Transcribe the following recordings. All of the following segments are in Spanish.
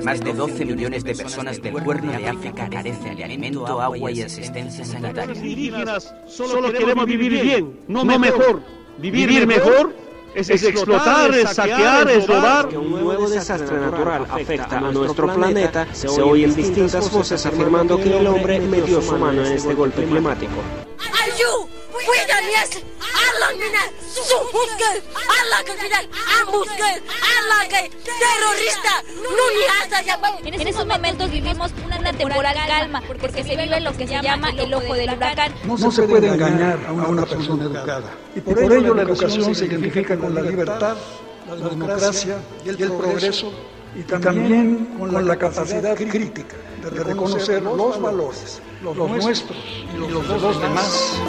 Más de 12 millones de personas del Cuerno de África carecen de alimento, agua y asistencia sanitaria. Los indígenas solo queremos vivir bien, no mejor. Vivir mejor es explotar, es saquear, es robar. Que un nuevo desastre natural afecta a nuestro planeta, se oyen distintas voces afirmando que el hombre metió su mano en este golpe climático. En esos momentos vivimos una temporal calma, porque se vive lo que se llama el ojo del huracán. No se puede engañar a una persona educada. Y por ello la educación se identifica con la libertad, la democracia y el progreso, y también con la capacidad crítica de reconocer los valores, los nuestros y los de los demás.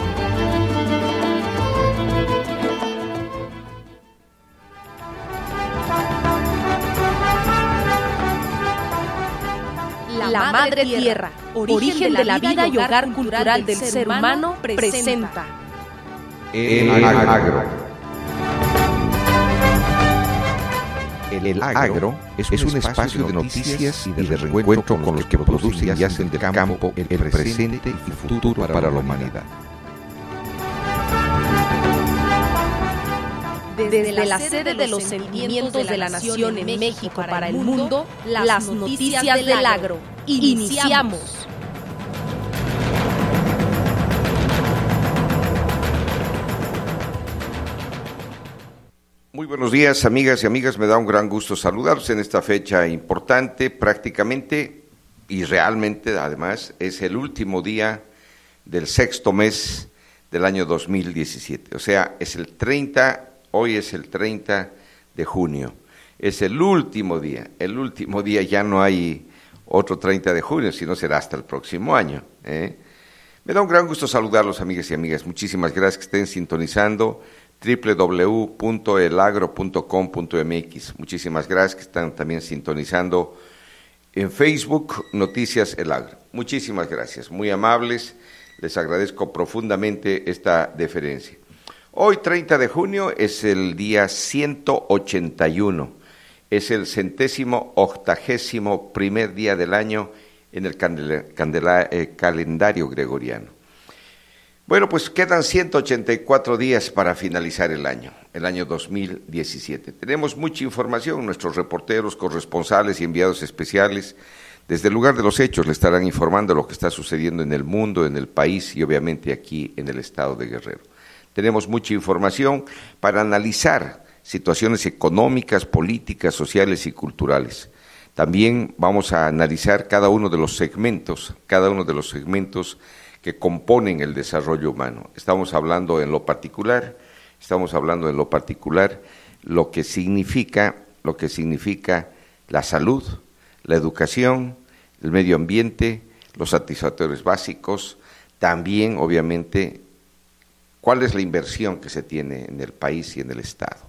La Madre Tierra, origen de la vida y hogar cultural del ser humano, presenta El Agro. El Agro es un espacio de noticias y de reencuentro con los que producen y hacen del campo el presente y futuro para la humanidad. Desde la sede de los sentimientos de la nación en México para el mundo, las noticias del agro. Iniciamos. Muy buenos días, amigas y amigas. Me da un gran gusto saludarlos en esta fecha importante. Prácticamente y realmente, además, es el último día del sexto mes del año 2017. O sea, es el 30. Hoy es el 30 de junio, es el último día, ya no hay otro 30 de junio, sino será hasta el próximo año. Me da un gran gusto saludarlos, amigas y amigas, muchísimas gracias que estén sintonizando www.elagro.com.mx, muchísimas gracias que están también sintonizando en Facebook Noticias El Agro, muchísimas gracias, muy amables, les agradezco profundamente esta deferencia. Hoy, 30 de junio, es el día 181, es el 181º día del año en el calendario gregoriano. Bueno, pues quedan 184 días para finalizar el año 2017. Tenemos mucha información, nuestros reporteros, corresponsales y enviados especiales desde el lugar de los hechos le estarán informando lo que está sucediendo en el mundo, en el país y obviamente aquí en el estado de Guerrero. Tenemos mucha información para analizar situaciones económicas, políticas, sociales y culturales. También vamos a analizar cada uno de los segmentos que componen el desarrollo humano. Estamos hablando en lo particular lo que significa la salud, la educación, el medio ambiente, los satisfactores básicos, también obviamente cuál es la inversión que se tiene en el país y en el Estado,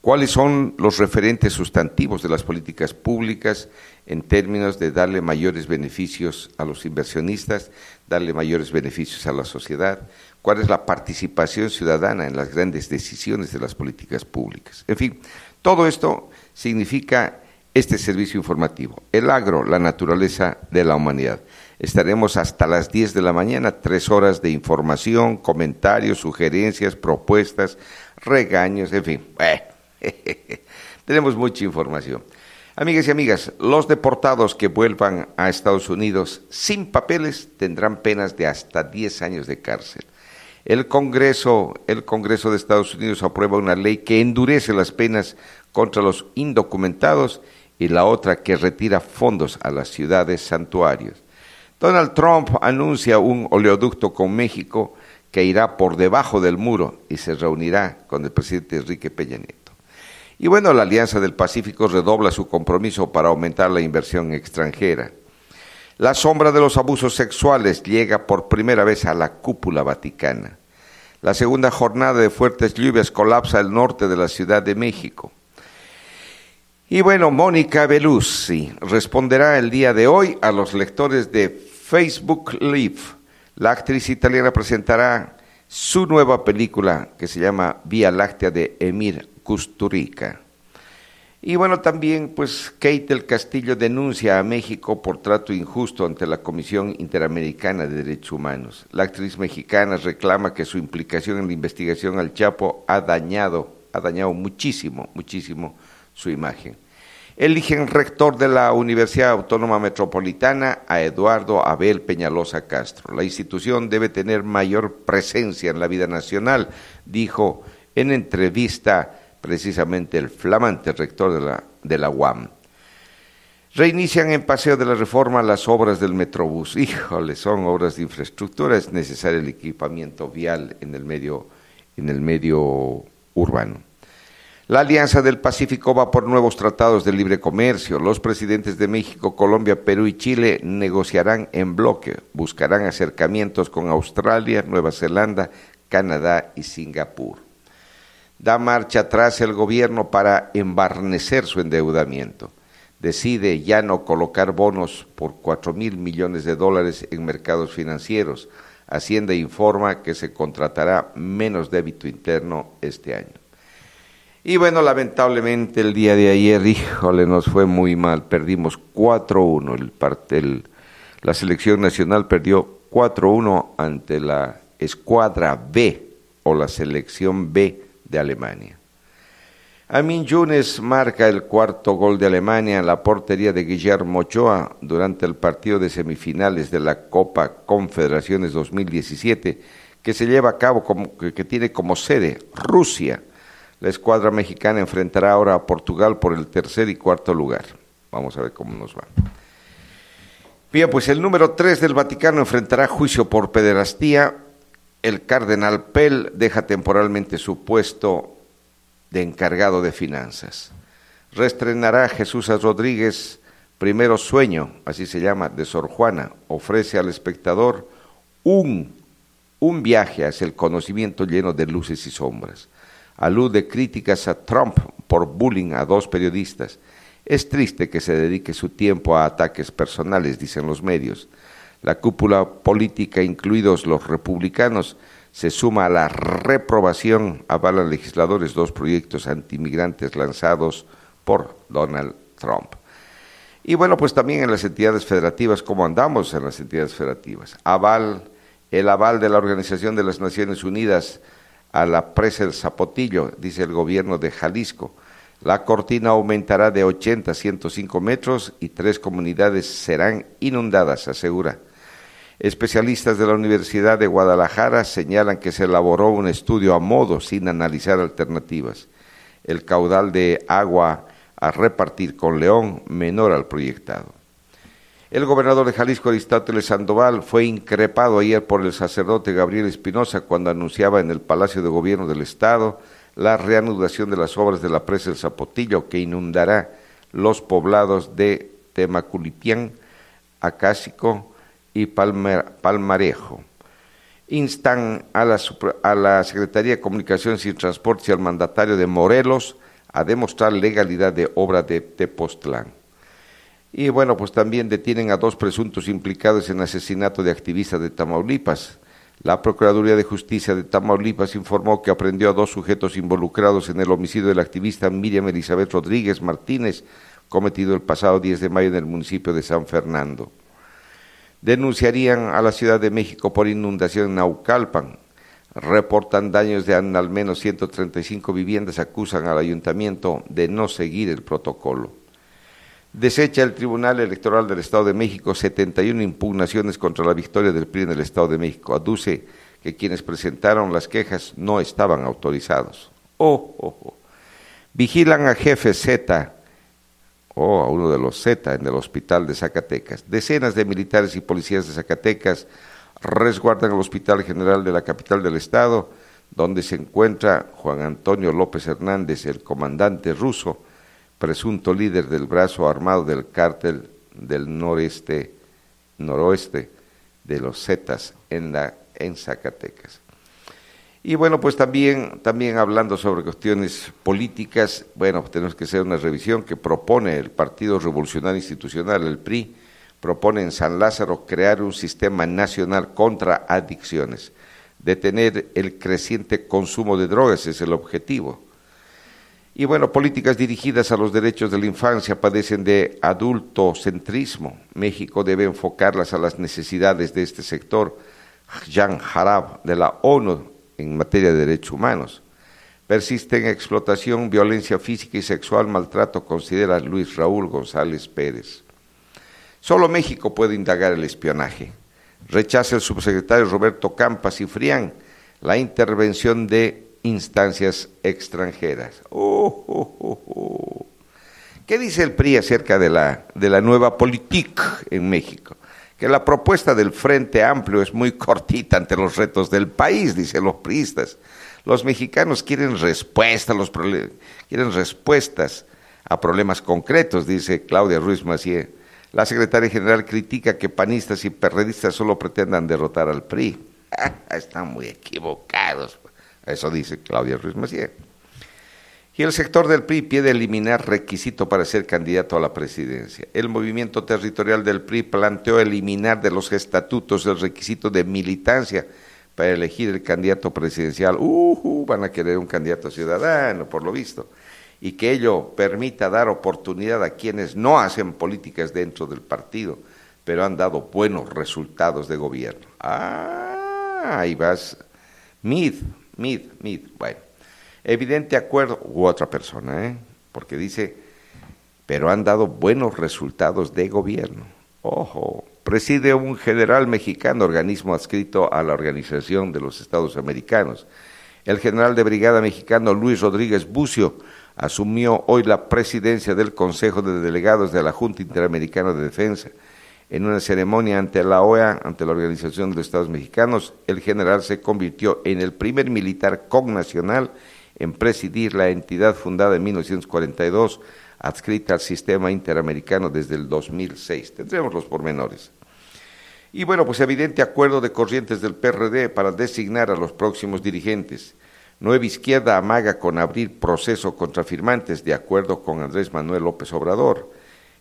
cuáles son los referentes sustantivos de las políticas públicas en términos de darle mayores beneficios a los inversionistas, darle mayores beneficios a la sociedad, cuál es la participación ciudadana en las grandes decisiones de las políticas públicas. En fin, todo esto significa este servicio informativo, el agro, la naturaleza de la humanidad. Estaremos hasta las 10 de la mañana, 3 horas de información, comentarios, sugerencias, propuestas, regaños, en fin. Tenemos mucha información. Amigas y amigas, los deportados que vuelvan a Estados Unidos sin papeles tendrán penas de hasta 10 años de cárcel. El Congreso de Estados Unidos aprueba una ley que endurece las penas contra los indocumentados y la otra que retira fondos a las ciudades santuarios. Donald Trump anuncia un oleoducto con México que irá por debajo del muro y se reunirá con el presidente Enrique Peña Nieto. Y bueno, la Alianza del Pacífico redobla su compromiso para aumentar la inversión extranjera. La sombra de los abusos sexuales llega por primera vez a la cúpula vaticana. La segunda jornada de fuertes lluvias colapsa el norte de la Ciudad de México. Y bueno, Mónica Bellucci responderá el día de hoy a los lectores de Facebook Live. La actriz italiana presentará su nueva película que se llama Vía Láctea de Emir Kusturica. Y bueno, también pues Kate del Castillo denuncia a México por trato injusto ante la Comisión Interamericana de Derechos Humanos. La actriz mexicana reclama que su implicación en la investigación al Chapo ha dañado muchísimo su imagen. Eligen rector de la Universidad Autónoma Metropolitana a Eduardo Abel Peñalosa Castro. La institución debe tener mayor presencia en la vida nacional, dijo en entrevista precisamente el flamante rector de la UAM. Reinician en Paseo de la Reforma las obras del Metrobús. Híjole, son obras de infraestructura, es necesario el equipamiento vial en el medio urbano. La Alianza del Pacífico va por nuevos tratados de libre comercio. Los presidentes de México, Colombia, Perú y Chile negociarán en bloque, buscarán acercamientos con Australia, Nueva Zelanda, Canadá y Singapur. Da marcha atrás el gobierno para embarnecer su endeudamiento. Decide ya no colocar bonos por $4,000 millones en mercados financieros. Hacienda informa que se contratará menos débito interno este año. Y bueno, lamentablemente el día de ayer, nos fue muy mal. Perdimos 4-1. La selección nacional perdió 4-1 ante la escuadra B o la selección B de Alemania. Amin Younes marca el cuarto gol de Alemania en la portería de Guillermo Ochoa durante el partido de semifinales de la Copa Confederaciones 2017 que se lleva a cabo, que tiene como sede Rusia. La escuadra mexicana enfrentará ahora a Portugal por el tercer y cuarto lugar. Vamos a ver cómo nos va. Bien, pues el número 3 del Vaticano enfrentará juicio por pederastía. El cardenal Pell deja temporalmente su puesto de encargado de finanzas. Reestrenará Jesús Rodríguez, Primero Sueño, así se llama, de Sor Juana. Ofrece al espectador un viaje hacia el conocimiento lleno de luces y sombras. Alude críticas a Trump por bullying a 2 periodistas. Es triste que se dedique su tiempo a ataques personales, dicen los medios. La cúpula política, incluidos los republicanos, se suma a la reprobación, avalan legisladores 2 proyectos antimigrantes lanzados por Donald Trump. Y bueno, pues también en las entidades federativas, ¿cómo andamos en las entidades federativas? El aval de la Organización de las Naciones Unidas a la presa del Zapotillo, dice el gobierno de Jalisco. La cortina aumentará de 80 a 105 metros y 3 comunidades serán inundadas, asegura. Especialistas de la Universidad de Guadalajara señalan que se elaboró un estudio a modo sin analizar alternativas. El caudal de agua a repartir con León menor al proyectado. El gobernador de Jalisco, Aristóteles Sandoval, fue increpado ayer por el sacerdote Gabriel Espinosa cuando anunciaba en el Palacio de Gobierno del Estado la reanudación de las obras de la presa del Zapotillo que inundará los poblados de Temaculipián, Acásico y Palmarejo. Instan a la Secretaría de Comunicaciones y Transportes y al mandatario de Morelos a demostrar legalidad de obra de Tepoztlán. Y bueno, pues también detienen a 2 presuntos implicados en asesinato de activistas de Tamaulipas. La Procuraduría de Justicia de Tamaulipas informó que aprendió a 2 sujetos involucrados en el homicidio de la activista Miriam Elizabeth Rodríguez Martínez, cometido el pasado 10 de mayo en el municipio de San Fernando. Denunciarían a la Ciudad de México por inundación en Naucalpan. Reportan daños de al menos 135 viviendas, acusan al ayuntamiento de no seguir el protocolo. Desecha el Tribunal Electoral del Estado de México 71 impugnaciones contra la victoria del PRI en el Estado de México. Aduce que quienes presentaron las quejas no estaban autorizados. Vigilan a jefe Z, a uno de los Z en el hospital de Zacatecas. Decenas de militares y policías de Zacatecas resguardan el Hospital General de la capital del estado, donde se encuentra Juan Antonio López Hernández, el comandante ruso, presunto líder del brazo armado del cártel del noroeste de los Zetas en Zacatecas. Y bueno, pues también hablando sobre cuestiones políticas, bueno, tenemos que hacer una revisión que propone el Partido Revolucionario Institucional, el PRI, propone en San Lázaro crear un sistema nacional contra adicciones. Detener el creciente consumo de drogas es el objetivo. Y bueno, políticas dirigidas a los derechos de la infancia padecen de adultocentrismo. México debe enfocarlas a las necesidades de este sector. Jan Harab, de la ONU en materia de derechos humanos. Persisten explotación, violencia física y sexual, maltrato, considera Luis Raúl González Pérez. Solo México puede indagar el espionaje. Rechaza el subsecretario Roberto Campa Cifrián la intervención de instancias extranjeras. ¿Qué dice el PRI acerca de la nueva política en México? Que la propuesta del Frente Amplio es muy cortita ante los retos del país, dicen los priistas. Los mexicanos quieren respuestas a problemas concretos, dice Claudia Ruiz Massieu. La secretaria general critica que panistas y perredistas solo pretendan derrotar al PRI. Están muy equivocados. Eso dice Claudia Ruiz Massieu. Y el sector del PRI pide eliminar requisito para ser candidato a la presidencia. El movimiento territorial del PRI planteó eliminar de los estatutos el requisito de militancia para elegir el candidato presidencial. Van a querer un candidato ciudadano, por lo visto. Y que ello permita dar oportunidad a quienes no hacen políticas dentro del partido, pero han dado buenos resultados de gobierno. Ahí vas. Mid. Bueno, evidente acuerdo, u otra persona, porque dice, pero han dado buenos resultados de gobierno. Ojo, preside un general mexicano, organismo adscrito a la Organización de los Estados Americanos. El general de brigada mexicano Luis Rodríguez Bucio asumió hoy la presidencia del Consejo de Delegados de la Junta Interamericana de Defensa. En una ceremonia ante la OEA, ante la Organización de los Estados Mexicanos, el general se convirtió en el primer militar connacional en presidir la entidad fundada en 1942, adscrita al sistema interamericano desde el 2006. Tendremos los pormenores. Y bueno, pues evidente acuerdo de corrientes del PRD para designar a los próximos dirigentes. Nueva Izquierda amaga con abrir proceso contra firmantes, de acuerdo con Andrés Manuel López Obrador.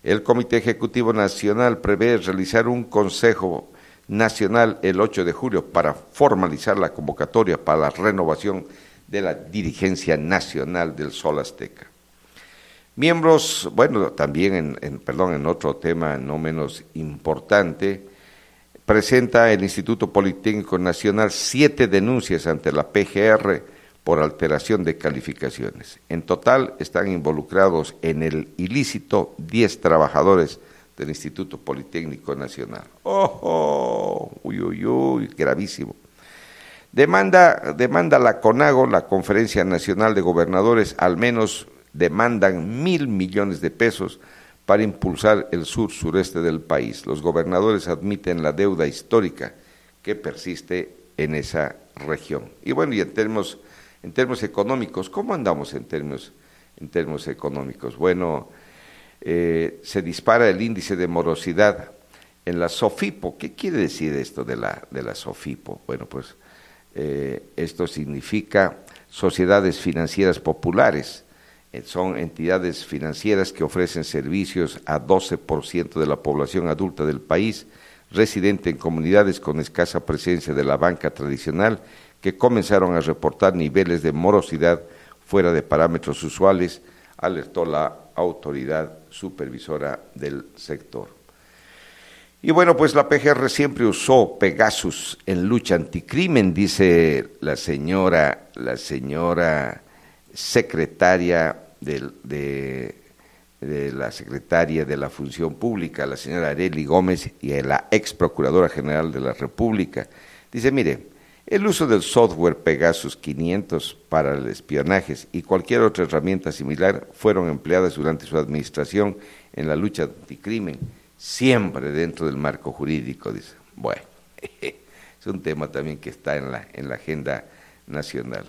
El Comité Ejecutivo Nacional prevé realizar un Consejo Nacional el 8 de julio para formalizar la convocatoria para la renovación de la dirigencia nacional del Sol Azteca. Miembros, bueno, también en otro tema no menos importante, presenta el Instituto Politécnico Nacional 7 denuncias ante la PGR por alteración de calificaciones. En total están involucrados en el ilícito 10 trabajadores del Instituto Politécnico Nacional. Gravísimo. Demanda la CONAGO, la Conferencia Nacional de Gobernadores, al menos demandan 1,000 millones de pesos para impulsar el sur-sureste del país. Los gobernadores admiten la deuda histórica que persiste en esa región. Y bueno, y en términos económicos, ¿cómo andamos en términos económicos? Bueno, se dispara el índice de morosidad en la SOFIPO. ¿Qué quiere decir esto de la SOFIPO? Bueno, pues esto significa sociedades financieras populares. Son entidades financieras que ofrecen servicios a 12% de la población adulta del país, residente en comunidades con escasa presencia de la banca tradicional, que comenzaron a reportar niveles de morosidad fuera de parámetros usuales, alertó la autoridad supervisora del sector. Y bueno, pues la PGR siempre usó Pegasus en lucha anticrimen, dice la señora secretaria de la secretaria de la Función Pública, la señora Arely Gómez, y la ex procuradora general de la República. Dice, mire, el uso del software Pegasus 500 para el espionaje y cualquier otra herramienta similar fueron empleadas durante su administración en la lucha anticrimen, siempre dentro del marco jurídico, dice. Bueno, es un tema también que está en la agenda nacional.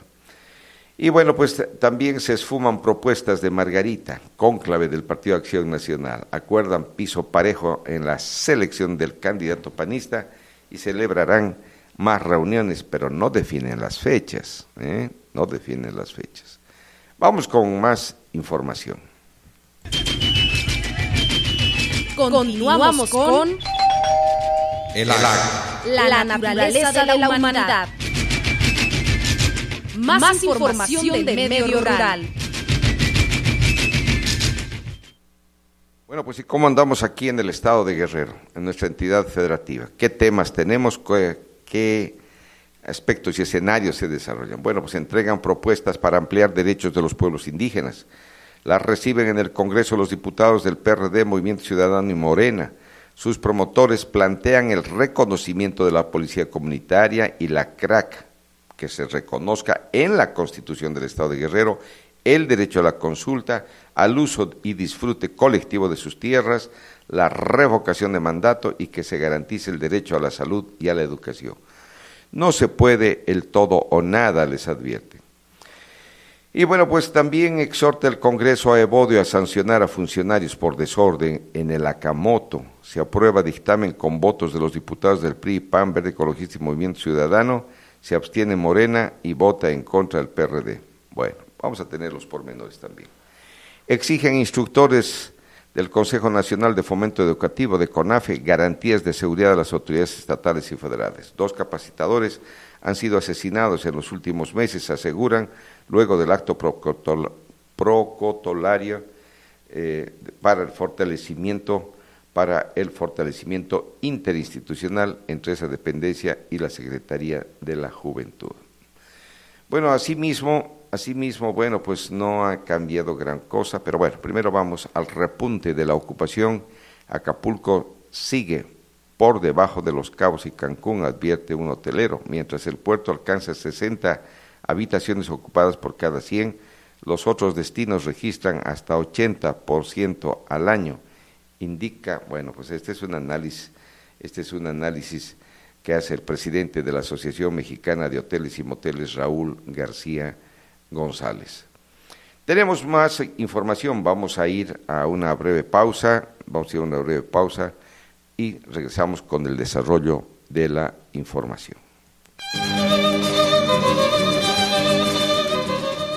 Y bueno, pues también se esfuman propuestas de Margarita, cónclave del Partido Acción Nacional. Acuerdan piso parejo en la selección del candidato panista y celebrarán más reuniones, pero no definen las fechas, no definen las fechas. Vamos con más información. Continuamos con la naturaleza de la humanidad. Más información del medio rural. Bueno, pues ¿y cómo andamos aquí en el estado de Guerrero, en nuestra entidad federativa? ¿Qué temas tenemos? ¿Qué aspectos y escenarios se desarrollan? Bueno, pues entregan propuestas para ampliar derechos de los pueblos indígenas. Las reciben en el Congreso los diputados del PRD, Movimiento Ciudadano y Morena. Sus promotores plantean el reconocimiento de la policía comunitaria y la CRAC, que se reconozca en la Constitución del Estado de Guerrero el derecho a la consulta, al uso y disfrute colectivo de sus tierras, la revocación de mandato y que se garantice el derecho a la salud y a la educación. No se puede el todo o nada, les advierte. Y bueno, pues también exhorta el Congreso a Evodio a sancionar a funcionarios por desorden en el Acamoto. Se aprueba dictamen con votos de los diputados del PRI, PAN, Verde Ecologista y Movimiento Ciudadano, se abstiene Morena y vota en contra del PRD. Bueno, vamos a tener los pormenores también. Exigen instructores del Consejo Nacional de Fomento Educativo, de CONAFE, garantías de seguridad de las autoridades estatales y federales. 2 capacitadores han sido asesinados en los últimos meses, aseguran, luego del acto protocolario para el fortalecimiento interinstitucional entre esa dependencia y la Secretaría de la Juventud. Bueno, asimismo, bueno, pues no ha cambiado gran cosa, pero bueno, primero vamos al repunte de la ocupación. Acapulco sigue por debajo de Los Cabos y Cancún, advierte un hotelero, mientras el puerto alcanza 60 habitaciones ocupadas por cada 100, los otros destinos registran hasta 80% al año. Indica, bueno, pues este es un análisis que hace el presidente de la Asociación Mexicana de Hoteles y Moteles, Raúl García González. Tenemos más información, vamos a ir a una breve pausa y regresamos con el desarrollo de la información.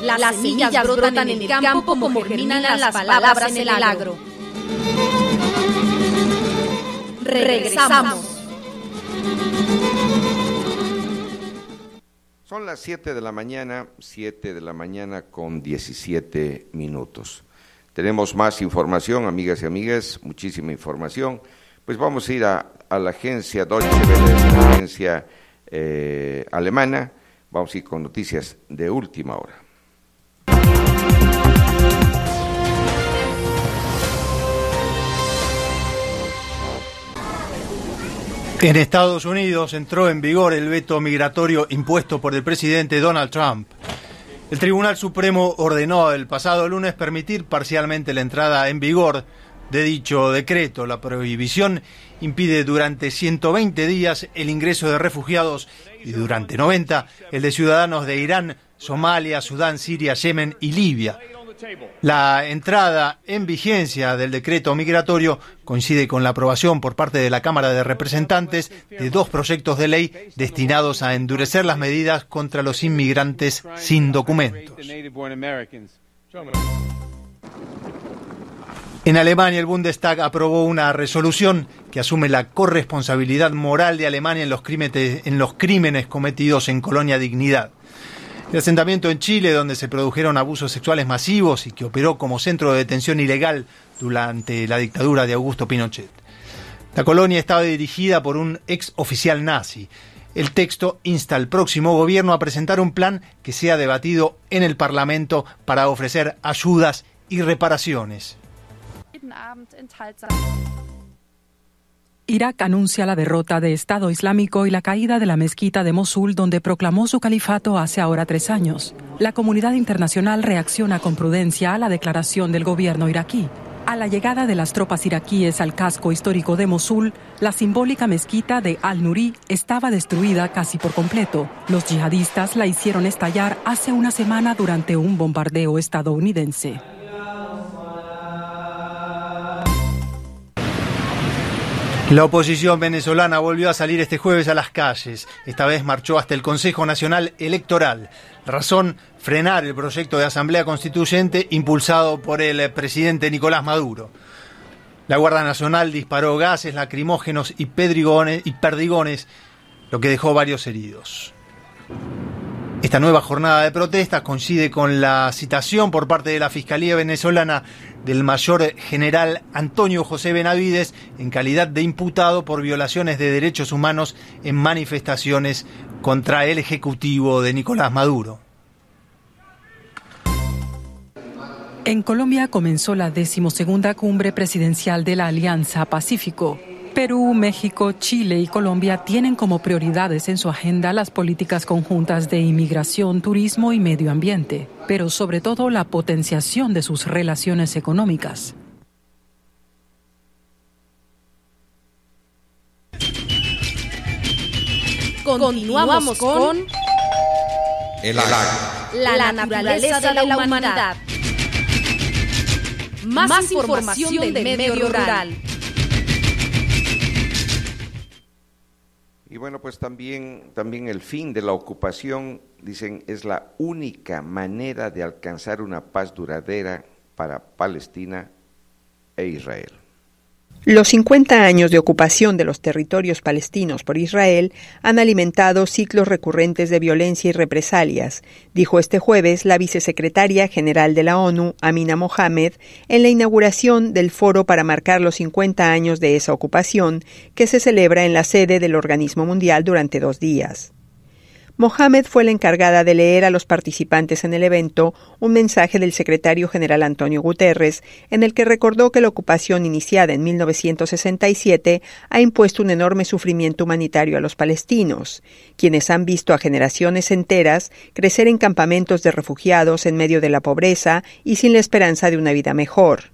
Las semillas brotan en el campo como germinan las palabras en el agro. Regresamos. Son las 7 de la mañana con 17 minutos. Tenemos más información, amigas y amigas, muchísima información. Pues vamos a ir a la agencia Deutsche Welle, la agencia alemana. Vamos a ir con noticias de última hora. En Estados Unidos entró en vigor el veto migratorio impuesto por el presidente Donald Trump. El Tribunal Supremo ordenó el pasado lunes permitir parcialmente la entrada en vigor de dicho decreto. La prohibición impide durante 120 días el ingreso de refugiados y durante 90 el de ciudadanos de Irán, Somalia, Sudán, Siria, Yemen y Libia. La entrada en vigencia del decreto migratorio coincide con la aprobación por parte de la Cámara de Representantes de 2 proyectos de ley destinados a endurecer las medidas contra los inmigrantes sin documentos. En Alemania, el Bundestag aprobó una resolución que asume la corresponsabilidad moral de Alemania en los crímenes cometidos en Colonia Dignidad. El asentamiento en Chile, donde se produjeron abusos sexuales masivos y que operó como centro de detención ilegal durante la dictadura de Augusto Pinochet. La colonia estaba dirigida por un ex oficial nazi. El texto insta al próximo gobierno a presentar un plan que sea debatido en el Parlamento para ofrecer ayudas y reparaciones. Irak anuncia la derrota de Estado Islámico y la caída de la mezquita de Mosul, donde proclamó su califato hace ahora 3 años. La comunidad internacional reacciona con prudencia a la declaración del gobierno iraquí. A la llegada de las tropas iraquíes al casco histórico de Mosul, la simbólica mezquita de Al-Nuri estaba destruida casi por completo. Los yihadistas la hicieron estallar hace una semana durante un bombardeo estadounidense. La oposición venezolana volvió a salir este jueves a las calles. Esta vez marchó hasta el Consejo Nacional Electoral. Razón, frenar el proyecto de Asamblea Constituyente impulsado por el presidente Nicolás Maduro. La Guardia Nacional disparó gases lacrimógenos y perdigones, lo que dejó varios heridos. Esta nueva jornada de protestas coincide con la citación por parte de la Fiscalía venezolana del mayor general Antonio José Benavides en calidad de imputado por violaciones de derechos humanos en manifestaciones contra el ejecutivo de Nicolás Maduro. En Colombia comenzó la 12ª cumbre presidencial de la Alianza Pacífico. Perú, México, Chile y Colombia tienen como prioridades en su agenda las políticas conjuntas de inmigración, turismo y medio ambiente, pero sobre todo la potenciación de sus relaciones económicas. Continuamos con El agro. la naturaleza de la humanidad. Más información del medio rural. Y bueno, pues también el fin de la ocupación, dicen, es la única manera de alcanzar una paz duradera para Palestina e Israel. Los 50 años de ocupación de los territorios palestinos por Israel han alimentado ciclos recurrentes de violencia y represalias, dijo este jueves la vicesecretaria general de la ONU, Amina Mohamed, en la inauguración del foro para marcar los 50 años de esa ocupación, que se celebra en la sede del organismo mundial durante 2 días. Mohamed fue la encargada de leer a los participantes en el evento un mensaje del secretario general Antonio Guterres, en el que recordó que la ocupación iniciada en 1967 ha impuesto un enorme sufrimiento humanitario a los palestinos, quienes han visto a generaciones enteras crecer en campamentos de refugiados en medio de la pobreza y sin la esperanza de una vida mejor.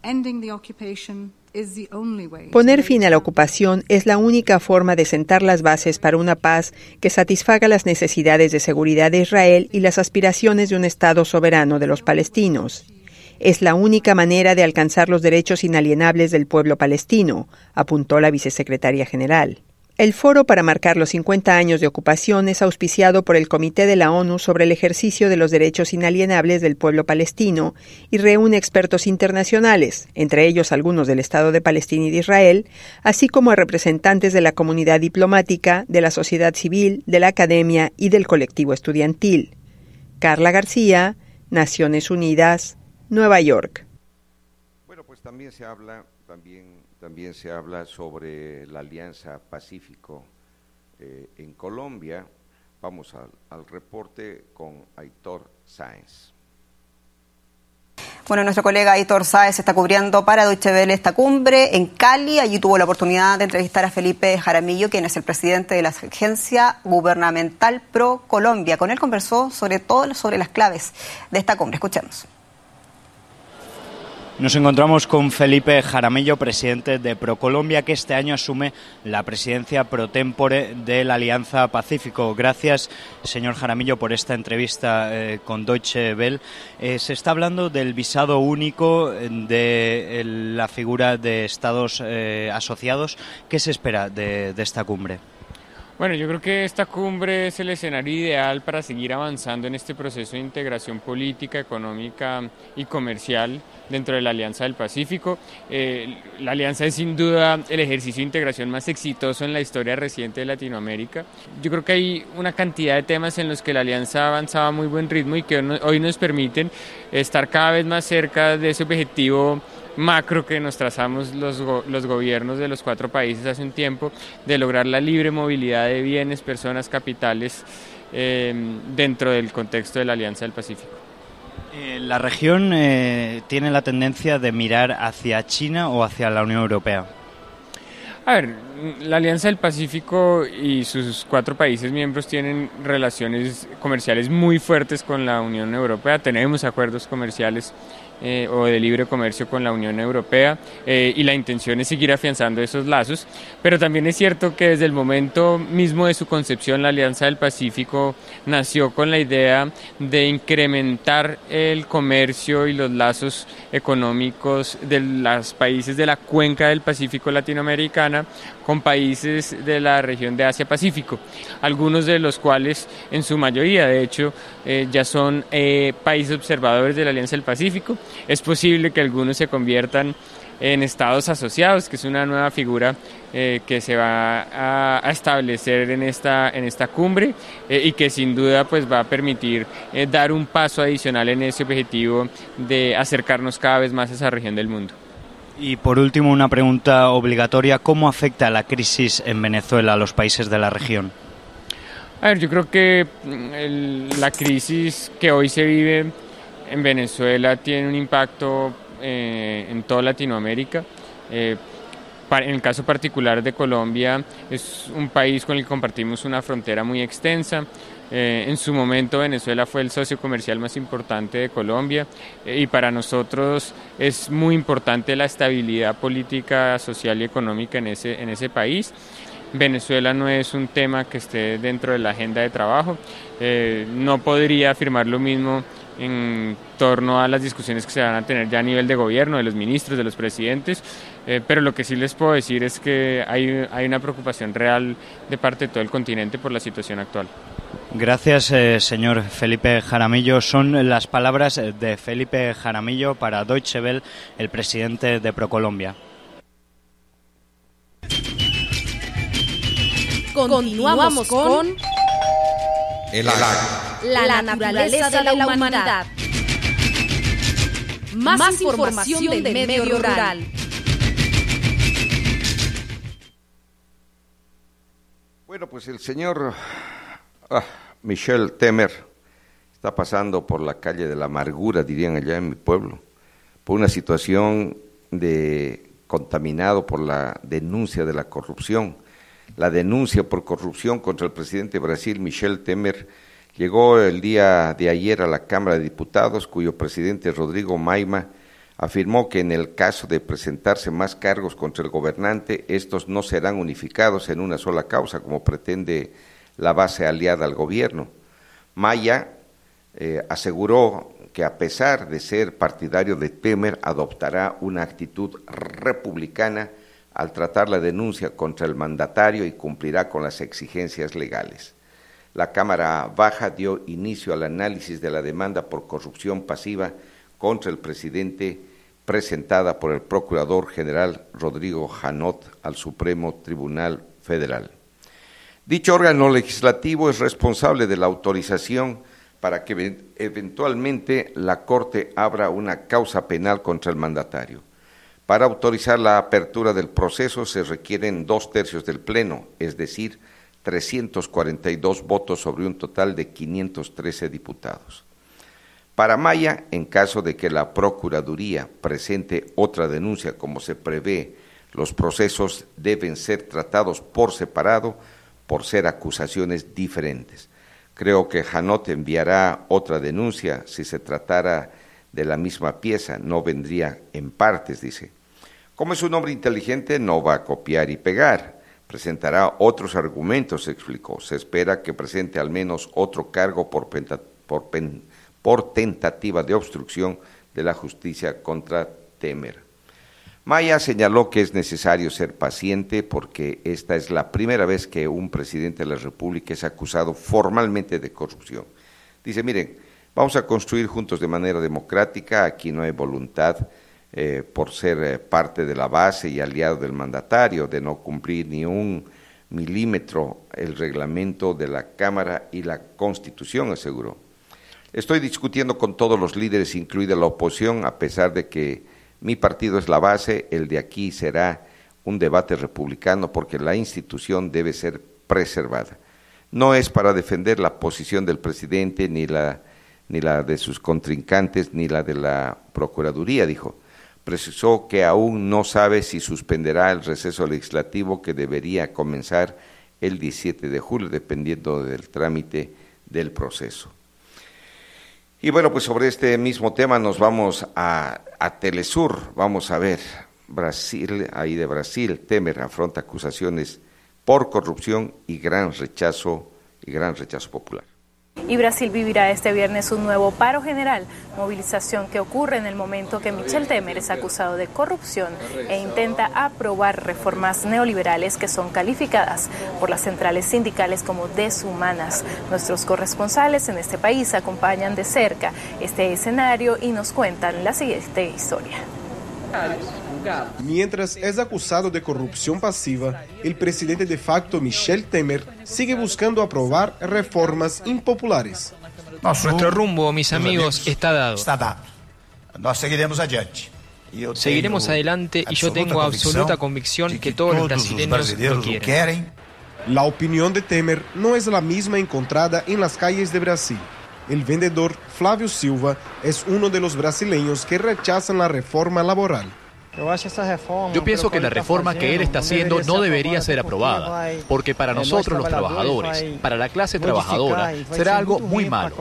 Poner fin a la ocupación es la única forma de sentar las bases para una paz que satisfaga las necesidades de seguridad de Israel y las aspiraciones de un Estado soberano de los palestinos. Es la única manera de alcanzar los derechos inalienables del pueblo palestino, apuntó la vicesecretaria general. El foro para marcar los 50 años de ocupación es auspiciado por el Comité de la ONU sobre el ejercicio de los derechos inalienables del pueblo palestino y reúne expertos internacionales, entre ellos algunos del Estado de Palestina y de Israel, así como a representantes de la comunidad diplomática, de la sociedad civil, de la academia y del colectivo estudiantil. Carla García, Naciones Unidas, Nueva York. Bueno, pues también se habla sobre la Alianza Pacífico en Colombia. Vamos al reporte con Aitor Sáenz. Bueno, nuestro colega Aitor Sáenz está cubriendo para Deutsche Welle esta cumbre en Cali. Allí tuvo la oportunidad de entrevistar a Felipe Jaramillo, quien es el presidente de la Agencia Gubernamental Pro Colombia. Con él conversó sobre las claves de esta cumbre. Escuchemos. Nos encontramos con Felipe Jaramillo, presidente de ProColombia, que este año asume la presidencia pro tempore de la Alianza Pacífico. Gracias, señor Jaramillo, por esta entrevista con Deutsche Welle. Se está hablando del visado único, de la figura de estados asociados. ¿Qué se espera de esta cumbre? Bueno, yo creo que esta cumbre es el escenario ideal para seguir avanzando en este proceso de integración política, económica y comercial dentro de la Alianza del Pacífico. La Alianza es sin duda el ejercicio de integración más exitoso en la historia reciente de Latinoamérica. Yo creo que hay una cantidad de temas en los que la Alianza ha avanzado a muy buen ritmo y que hoy nos permiten estar cada vez más cerca de ese objetivo macro que nos trazamos los gobiernos de los 4 países hace un tiempo, de lograr la libre movilidad de bienes, personas, capitales dentro del contexto de la Alianza del Pacífico. ¿La región tiene la tendencia de mirar hacia China o hacia la Unión Europea? A ver, la Alianza del Pacífico y sus 4 países miembros tienen relaciones comerciales muy fuertes con la Unión Europea. Tenemos acuerdos comerciales o de libre comercio con la Unión Europea y la intención es seguir afianzando esos lazos, pero también es cierto que desde el momento mismo de su concepción la Alianza del Pacífico nació con la idea de incrementar el comercio y los lazos económicos de los países de la cuenca del Pacífico latinoamericana con países de la región de Asia-Pacífico, algunos de los cuales en su mayoría de hecho ya son países observadores de la Alianza del Pacífico. Es posible que algunos se conviertan en estados asociados, que es una nueva figura que se va a establecer en esta cumbre y que sin duda pues va a permitir dar un paso adicional en ese objetivo de acercarnos cada vez más a esa región del mundo. Y por último, una pregunta obligatoria: ¿cómo afecta la crisis en Venezuela a los países de la región? A ver, yo creo que la crisis que hoy se vive en Venezuela tiene un impacto en toda Latinoamérica. En el caso particular de Colombia, es un país con el que compartimos una frontera muy extensa. En su momento Venezuela fue el socio comercial más importante de Colombia y para nosotros es muy importante la estabilidad política, social y económica en ese país. Venezuela no es un tema que esté dentro de la agenda de trabajo. No podría afirmar lo mismo en torno a las discusiones que se van a tener ya a nivel de gobierno, de los ministros, de los presidentes, pero lo que sí les puedo decir es que hay una preocupación real de parte de todo el continente por la situación actual. Gracias, señor Felipe Jaramillo. Son las palabras de Felipe Jaramillo para Deutsche Welle, el presidente de ProColombia. Continuamos con El Agro. la naturaleza de la humanidad. Más información del medio rural. Bueno, pues el señor Michel Temer está pasando por la calle de la amargura, dirían allá en mi pueblo, por una situación de contaminado por la denuncia de la corrupción. La denuncia por corrupción contra el presidente de Brasil, Michel Temer, llegó el día de ayer a la Cámara de Diputados, cuyo presidente Rodrigo Maia afirmó que en el caso de presentarse más cargos contra el gobernante, estos no serán unificados en una sola causa, como pretende la base aliada al gobierno. Maia aseguró que a pesar de ser partidario de Temer, adoptará una actitud republicana al tratar la denuncia contra el mandatario y cumplirá con las exigencias legales. La Cámara Baja dio inicio al análisis de la demanda por corrupción pasiva contra el presidente presentada por el Procurador General Rodrigo Janot al Supremo Tribunal Federal. Dicho órgano legislativo es responsable de la autorización para que eventualmente la Corte abra una causa penal contra el mandatario. Para autorizar la apertura del proceso se requieren 2/3 del Pleno, es decir, 342 votos sobre un total de 513 diputados. Para Maia, en caso de que la Procuraduría presente otra denuncia como se prevé, los procesos deben ser tratados por separado por ser acusaciones diferentes. Creo que Janot enviará otra denuncia si se tratara de la misma pieza, no vendría en partes, dice. Como es un hombre inteligente, no va a copiar y pegar. Presentará otros argumentos, explicó. Se espera que presente al menos otro cargo por tentativa de obstrucción de la justicia contra Temer. Maia señaló que es necesario ser paciente porque esta es la primera vez que un presidente de la República es acusado formalmente de corrupción. Dice, miren, vamos a construir juntos de manera democrática, aquí no hay voluntad por ser parte de la base y aliado del mandatario, de no cumplir ni un milímetro el reglamento de la Cámara y la Constitución, aseguró. Estoy discutiendo con todos los líderes, incluida la oposición, a pesar de que mi partido es la base, el de aquí será un debate republicano porque la institución debe ser preservada. No es para defender la posición del presidente, ni la de sus contrincantes, ni la de la Procuraduría, dijo. Precisó que aún no sabe si suspenderá el receso legislativo que debería comenzar el 17 de julio, dependiendo del trámite del proceso. Y bueno, pues sobre este mismo tema nos vamos a Telesur. Vamos a ver, Brasil, ahí de Brasil, Temer afronta acusaciones por corrupción y gran rechazo popular. Y Brasil vivirá este viernes un nuevo paro general, movilización que ocurre en el momento que Michel Temer es acusado de corrupción e intenta aprobar reformas neoliberales que son calificadas por las centrales sindicales como deshumanas. Nuestros corresponsales en este país acompañan de cerca este escenario y nos cuentan la siguiente historia. Mientras es acusado de corrupción pasiva, el presidente de facto Michel Temer sigue buscando aprobar reformas impopulares. Nuestro rumbo, mis amigos, está dado. Nós seguiremos adiante. Seguiremos adelante y yo tengo absoluta convicción que todos los brasileños lo quieren. La opinión de Temer no es la misma encontrada en las calles de Brasil. El vendedor Flávio Silva es uno de los brasileños que rechazan la reforma laboral. Yo pienso que la reforma que él está haciendo no debería ser aprobada, porque para nosotros los trabajadores, para la clase trabajadora, será algo muy malo.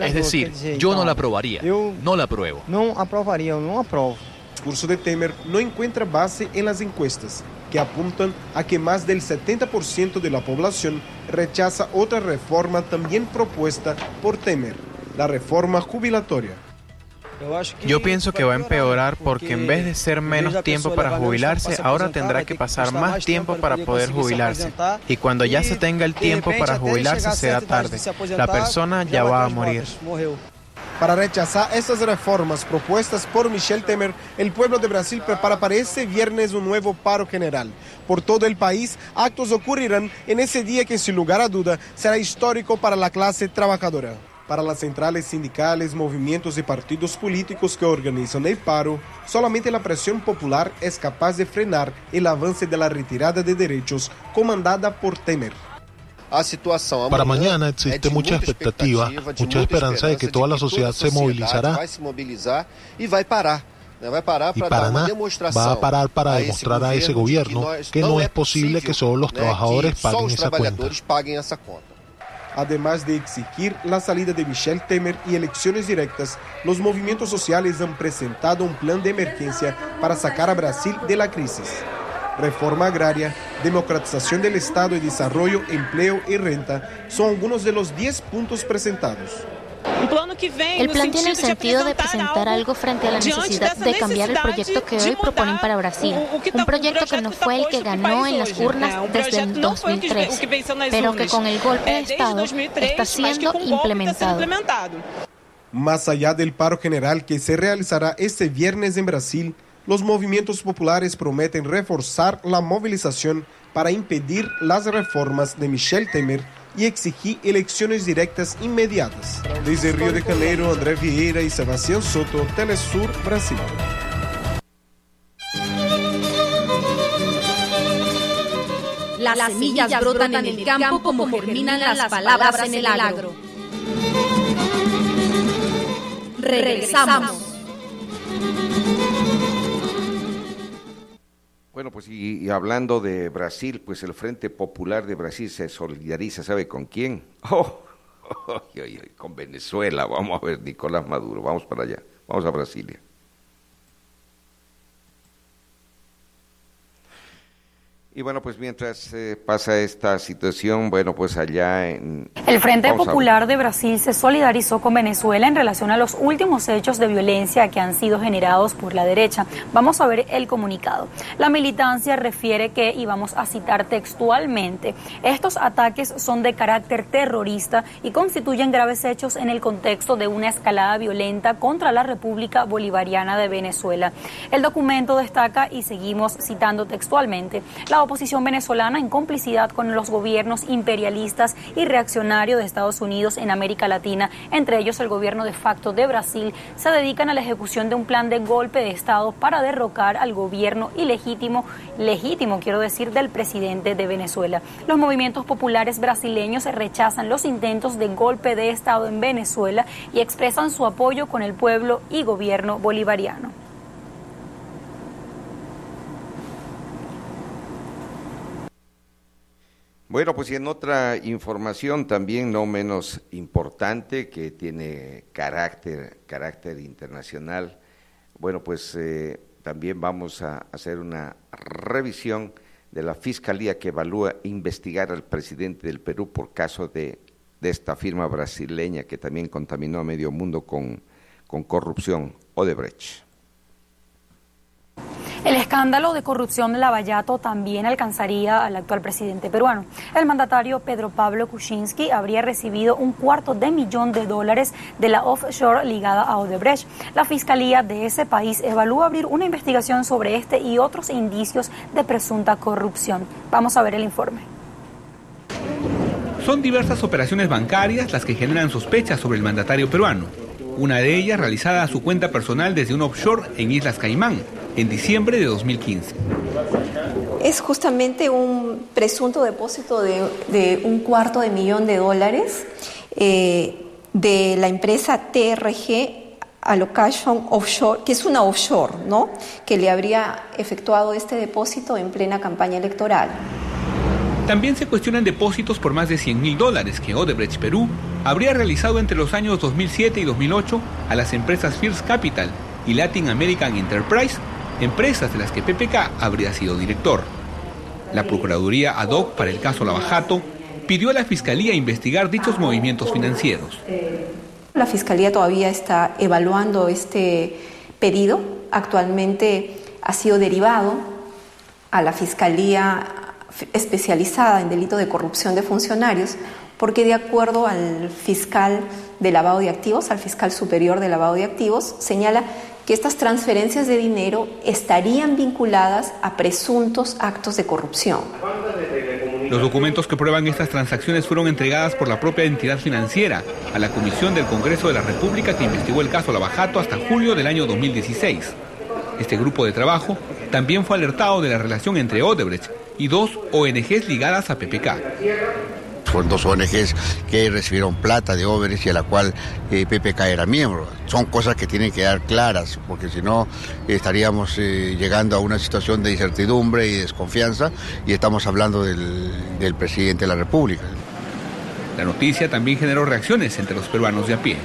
Es decir, yo no la aprobaría, no la apruebo. El discurso de Temer no encuentra base en las encuestas, que apuntan a que más del 70% de la población rechaza otra reforma también propuesta por Temer, la reforma jubilatoria. Yo pienso que va a empeorar porque en vez de ser menos tiempo para jubilarse, ahora tendrá que pasar más tiempo para poder jubilarse. Y cuando ya se tenga el tiempo para jubilarse será tarde. La persona ya va a morir. Para rechazar estas reformas propuestas por Michel Temer, el pueblo de Brasil prepara para este viernes un nuevo paro general. Por todo el país, actos ocurrirán en ese día que, sin lugar a duda, será histórico para la clase trabajadora. Para las centrales sindicales, movimientos y partidos políticos que organizan el paro, solamente la presión popular es capaz de frenar el avance de la retirada de derechos comandada por Temer. Para mañana existe mucha expectativa, mucha esperanza de que toda la sociedad se movilizará. Y Paraná va a parar para demostrar a ese gobierno que no es posible que solo los trabajadores paguen esa cuenta. Además de exigir la salida de Michel Temer y elecciones directas, los movimientos sociales han presentado un plan de emergencia para sacar a Brasil de la crisis. Reforma agraria, democratización del Estado y desarrollo, empleo y renta son algunos de los 10 puntos presentados. El plan tiene el sentido de presentar algo frente a la necesidad de cambiar el proyecto que hoy proponen para Brasil. Un proyecto que no fue el que ganó en las urnas desde el 2003, pero que con el golpe de Estado está siendo implementado. Más allá del paro general que se realizará este viernes en Brasil, los movimientos populares prometen reforzar la movilización para impedir las reformas de Michel Temer y exigir elecciones directas inmediatas. Desde Río de Janeiro, André Vieira y Sebastián Soto, Telesur, Brasil. Las semillas brotan en el campo como germinan las palabras en el agro. Regresamos. Bueno, pues y hablando de Brasil, pues el Frente Popular de Brasil se solidariza, ¿sabe con quién? Con Venezuela. Vamos a ver, Nicolás Maduro, vamos para allá, vamos a Brasilia. Y bueno, pues mientras pasa esta situación, bueno, pues allá en... El Frente Popular de Brasil se solidarizó con Venezuela en relación a los últimos hechos de violencia que han sido generados por la derecha. Vamos a ver el comunicado. La militancia refiere que, y vamos a citar textualmente, estos ataques son de carácter terrorista y constituyen graves hechos en el contexto de una escalada violenta contra la República Bolivariana de Venezuela. El documento destaca, y seguimos citando textualmente, la oposición venezolana en complicidad con los gobiernos imperialistas y reaccionarios de Estados Unidos en América Latina, entre ellos el gobierno de facto de Brasil, se dedican a la ejecución de un plan de golpe de Estado para derrocar al gobierno ilegítimo quiero decir, del presidente de Venezuela. Los movimientos populares brasileños rechazan los intentos de golpe de Estado en Venezuela y expresan su apoyo con el pueblo y gobierno bolivariano. Bueno, pues y en otra información también no menos importante que tiene carácter internacional, bueno, pues también vamos a hacer una revisión de la Fiscalía que evalúa investigar al presidente del Perú por caso de esta firma brasileña que también contaminó a medio mundo con corrupción, Odebrecht. El escándalo de corrupción de Lavallato también alcanzaría al actual presidente peruano. El mandatario Pedro Pablo Kuczynski habría recibido $250,000 de la offshore ligada a Odebrecht. La fiscalía de ese país evalúa abrir una investigación sobre este y otros indicios de presunta corrupción. Vamos a ver el informe. Son diversas operaciones bancarias las que generan sospechas sobre el mandatario peruano. Una de ellas realizada a su cuenta personal desde un offshore en Islas Caimán, en diciembre de 2015. Es justamente un presunto depósito de $250,000 de la empresa TRG Allocation Offshore, que es una offshore, ¿no?, que le habría efectuado este depósito en plena campaña electoral. También se cuestionan depósitos por más de $100,000 que Odebrecht Perú habría realizado entre los años 2007 y 2008 a las empresas First Capital y Latin American Enterprise, empresas de las que PPK habría sido director. La Procuraduría ad hoc para el caso Lavallato pidió a la Fiscalía investigar dichos movimientos financieros. La Fiscalía todavía está evaluando este pedido. Actualmente ha sido derivado a la Fiscalía especializada en delito de corrupción de funcionarios, porque de acuerdo al fiscal de lavado de activos, al fiscal superior de lavado de activos, señala que estas transferencias de dinero estarían vinculadas a presuntos actos de corrupción. Los documentos que prueban estas transacciones fueron entregadas por la propia entidad financiera a la Comisión del Congreso de la República que investigó el caso Lavallato hasta julio del año 2016. Este grupo de trabajo también fue alertado de la relación entre Odebrecht y 2 ONGs ligadas a PPK. Fueron 2 ONGs que recibieron plata de Odebrecht y a la cual PPK era miembro. Son cosas que tienen que quedar claras, porque si no estaríamos llegando a una situación de incertidumbre y desconfianza, y estamos hablando del presidente de la República. La noticia también generó reacciones entre los peruanos de a pie.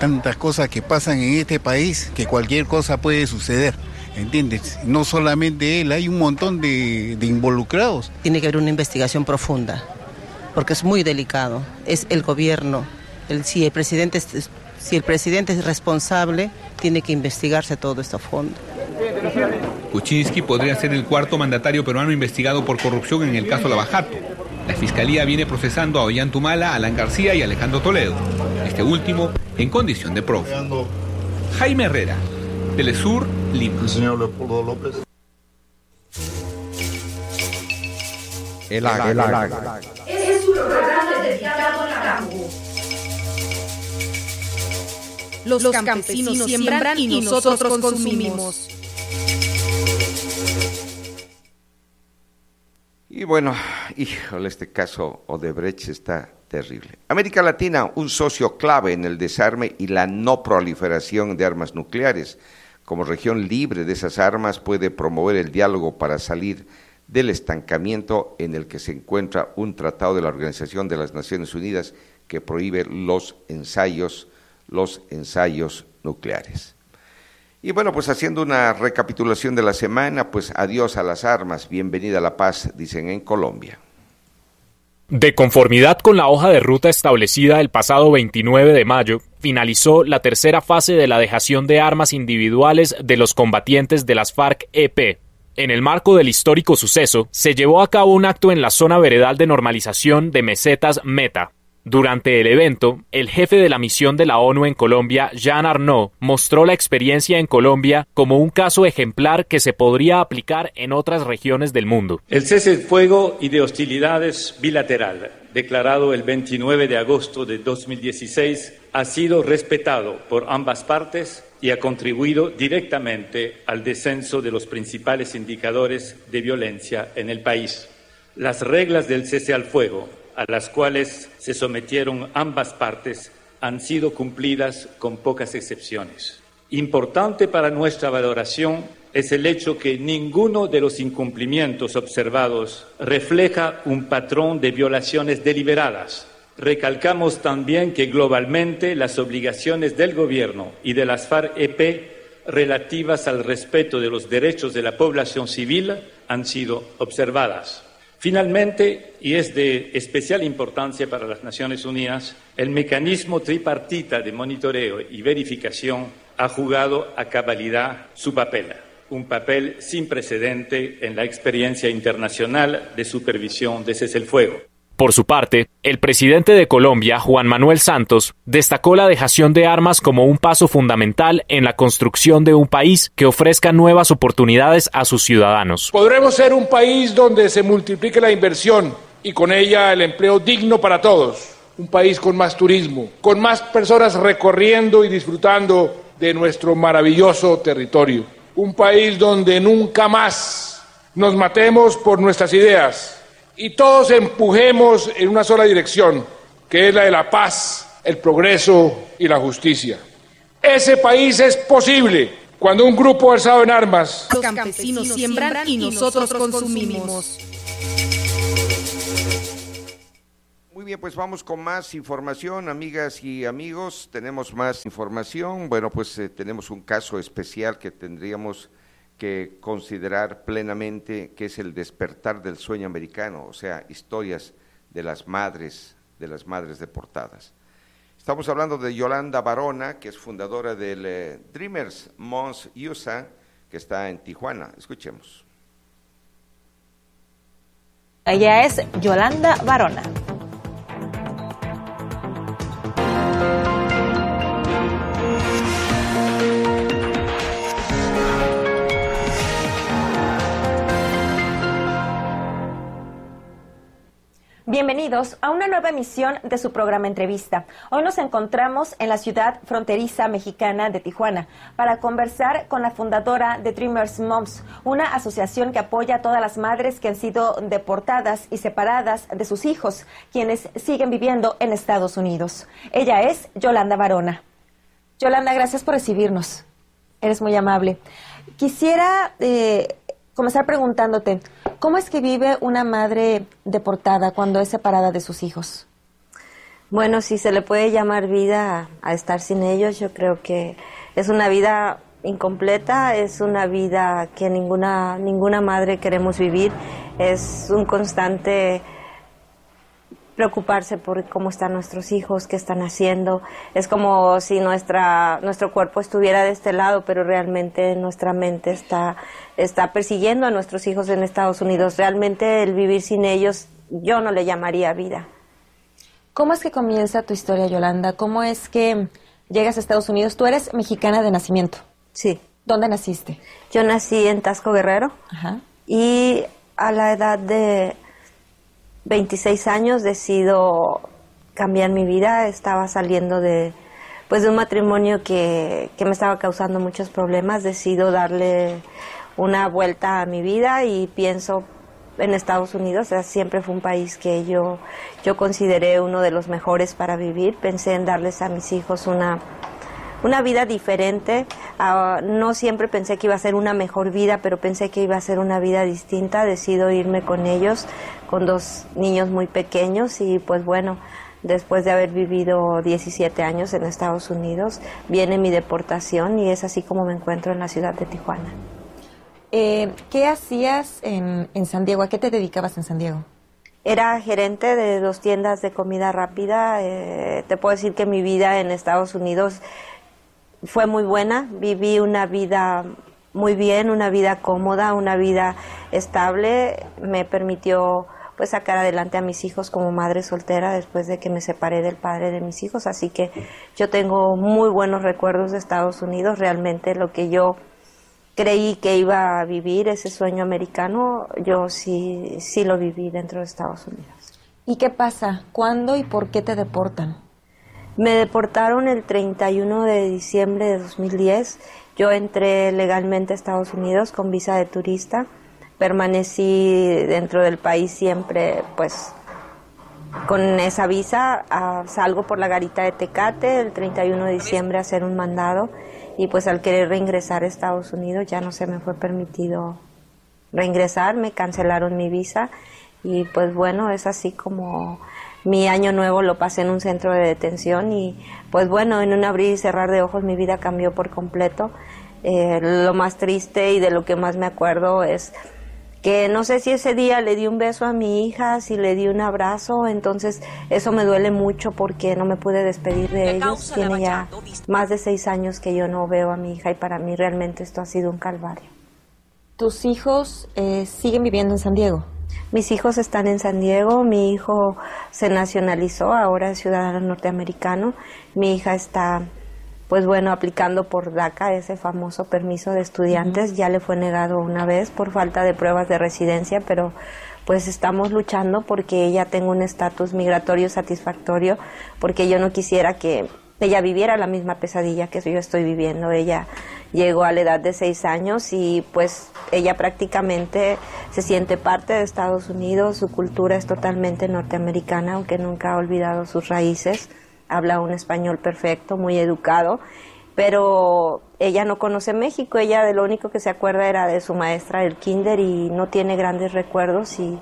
Tantas cosas que pasan en este país que cualquier cosa puede suceder. ¿Entiendes? No solamente él, hay un montón de involucrados. Tiene que haber una investigación profunda, porque es muy delicado. Es el gobierno. Si el presidente es responsable, tiene que investigarse todo esto a fondo. Kuczynski podría ser el 4º mandatario peruano investigado por corrupción en el caso Lavallato. La Fiscalía viene procesando a Ollantumala, Alan García y Alejandro Toledo, este último en condición de prófugo. Jaime Herrera, Telesur, Lima. El señor Leopoldo López. El Águila. Es un programa dedicado al campo. Los campesinos siembran y nosotros consumimos. Y bueno, híjole, este caso Odebrecht está terrible. América Latina, un socio clave en el desarme y la no proliferación de armas nucleares. Como región libre de esas armas puede promover el diálogo para salir del estancamiento en el que se encuentra un tratado de la Organización de las Naciones Unidas que prohíbe los ensayos nucleares. Y bueno, pues haciendo una recapitulación de la semana, pues adiós a las armas, bienvenida a la paz, dicen en Colombia. De conformidad con la hoja de ruta establecida el pasado 29 de mayo, finalizó la tercera fase de la dejación de armas individuales de los combatientes de las FARC-EP. En el marco del histórico suceso, se llevó a cabo un acto en la zona veredal de normalización de Mesetas Meta. Durante el evento, el jefe de la misión de la ONU en Colombia, Jean Arnaud, mostró la experiencia en Colombia como un caso ejemplar que se podría aplicar en otras regiones del mundo. El cese de fuego y de hostilidades bilateral, declarado el 29 de agosto de 2016, ha sido respetado por ambas partes y ha contribuido directamente al descenso de los principales indicadores de violencia en el país. Las reglas del cese al fuego, a las cuales se sometieron ambas partes, han sido cumplidas con pocas excepciones. Importante para nuestra valoración es el hecho que ninguno de los incumplimientos observados refleja un patrón de violaciones deliberadas. Recalcamos también que globalmente las obligaciones del Gobierno y de las FARC-EP relativas al respeto de los derechos de la población civil han sido observadas. Finalmente, y es de especial importancia para las Naciones Unidas, el mecanismo tripartita de monitoreo y verificación ha jugado a cabalidad su papel. un papel sin precedente en la experiencia internacional de supervisión de cese el fuego. Por su parte, el presidente de Colombia, Juan Manuel Santos, destacó la dejación de armas como un paso fundamental en la construcción de un país que ofrezca nuevas oportunidades a sus ciudadanos. Podremos ser un país donde se multiplique la inversión y con ella el empleo digno para todos. Un país con más turismo, con más personas recorriendo y disfrutando de nuestro maravilloso territorio. Un país donde nunca más nos matemos por nuestras ideas y todos empujemos en una sola dirección, que es la de la paz, el progreso y la justicia. Ese país es posible cuando un grupo alzado en armas. Los campesinos siembran y nosotros consumimos. Muy bien, pues vamos con más información, amigas y amigos. Tenemos más información. Bueno, pues tenemos un caso especial que tendríamos que considerar plenamente, que es el despertar del sueño americano, o sea, historias de las madres deportadas. Estamos hablando de Yolanda Barona, que es fundadora del Dreamers Moms USA, que está en Tijuana. Escuchemos. Ella es Yolanda Barona. Bienvenidos a una nueva emisión de su programa Entrevista. Hoy nos encontramos en la ciudad fronteriza mexicana de Tijuana para conversar con la fundadora de Dreamers Moms, una asociación que apoya a todas las madres que han sido deportadas y separadas de sus hijos, quienes siguen viviendo en Estados Unidos. Ella es Yolanda Barona. Yolanda, gracias por recibirnos. Eres muy amable. Quisiera comenzar preguntándote, ¿cómo es que vive una madre deportada cuando es separada de sus hijos? Bueno, si se le puede llamar vida a estar sin ellos, yo creo que es una vida incompleta, es una vida que ninguna madre queremos vivir, es un constante preocuparse por cómo están nuestros hijos, qué están haciendo. Es como si nuestro cuerpo estuviera de este lado, pero realmente nuestra mente está persiguiendo a nuestros hijos en Estados Unidos. Realmente el vivir sin ellos, yo no le llamaría vida. ¿Cómo es que comienza tu historia, Yolanda? ¿Cómo es que llegas a Estados Unidos? Tú eres mexicana de nacimiento. Sí. ¿Dónde naciste? Yo nací en Taxco, Guerrero. Ajá. Y a la edad de 26 años decido cambiar mi vida. Estaba saliendo de un matrimonio que me estaba causando muchos problemas. Decido darle una vuelta a mi vida y pienso en Estados Unidos. O sea, siempre fue un país que yo consideré uno de los mejores para vivir. Pensé en darles a mis hijos una vida diferente. No siempre pensé que iba a ser una mejor vida, pero pensé que iba a ser una vida distinta. Decido irme con ellos, con 2 niños muy pequeños, y pues bueno, después de haber vivido 17 años en Estados Unidos, viene mi deportación y es así como me encuentro en la ciudad de Tijuana. ¿Qué hacías en San Diego? ¿A qué te dedicabas en San Diego? Era gerente de 2 tiendas de comida rápida. Te puedo decir que mi vida en Estados Unidos fue muy buena. Viví una vida muy bien, una vida cómoda, una vida estable. Me permitió pues sacar adelante a mis hijos como madre soltera después de que me separé del padre de mis hijos. Así que yo tengo muy buenos recuerdos de Estados Unidos. Realmente lo que yo creí que iba a vivir, ese sueño americano, yo sí lo viví dentro de Estados Unidos. ¿Y qué pasa? ¿Cuándo y por qué te deportan? Me deportaron el 31 de diciembre de 2010. Yo entré legalmente a Estados Unidos con visa de turista. Permanecí dentro del país siempre, pues, con esa visa. Salgo por la garita de Tecate el 31 de diciembre a hacer un mandado. Y pues al querer reingresar a Estados Unidos ya no se me fue permitido reingresar. Me cancelaron mi visa. Y pues bueno, es así como mi año nuevo lo pasé en un centro de detención y pues bueno, en un abrir y cerrar de ojos mi vida cambió por completo. Lo más triste y de lo que más me acuerdo es que no sé si ese día le di un beso a mi hija, si le di un abrazo, entonces eso me duele mucho porque no me pude despedir de ellos. Tiene ya más de 6 años que yo no veo a mi hija y para mí realmente esto ha sido un calvario. ¿Tus hijos siguen viviendo en San Diego? Mis hijos están en San Diego, mi hijo se nacionalizó, ahora es ciudadano norteamericano, mi hija está, pues bueno, aplicando por DACA, ese famoso permiso de estudiantes, ya le fue negado una vez por falta de pruebas de residencia, pero pues estamos luchando porque ella tenga un estatus migratorio satisfactorio, porque yo no quisiera que ella viviera la misma pesadilla que yo estoy viviendo. Ella llegó a la edad de 6 años y pues ella prácticamente se siente parte de Estados Unidos, su cultura es totalmente norteamericana, aunque nunca ha olvidado sus raíces, habla un español perfecto, muy educado, pero ella no conoce México, ella de lo único que se acuerda era de su maestra del kinder y no tiene grandes recuerdos y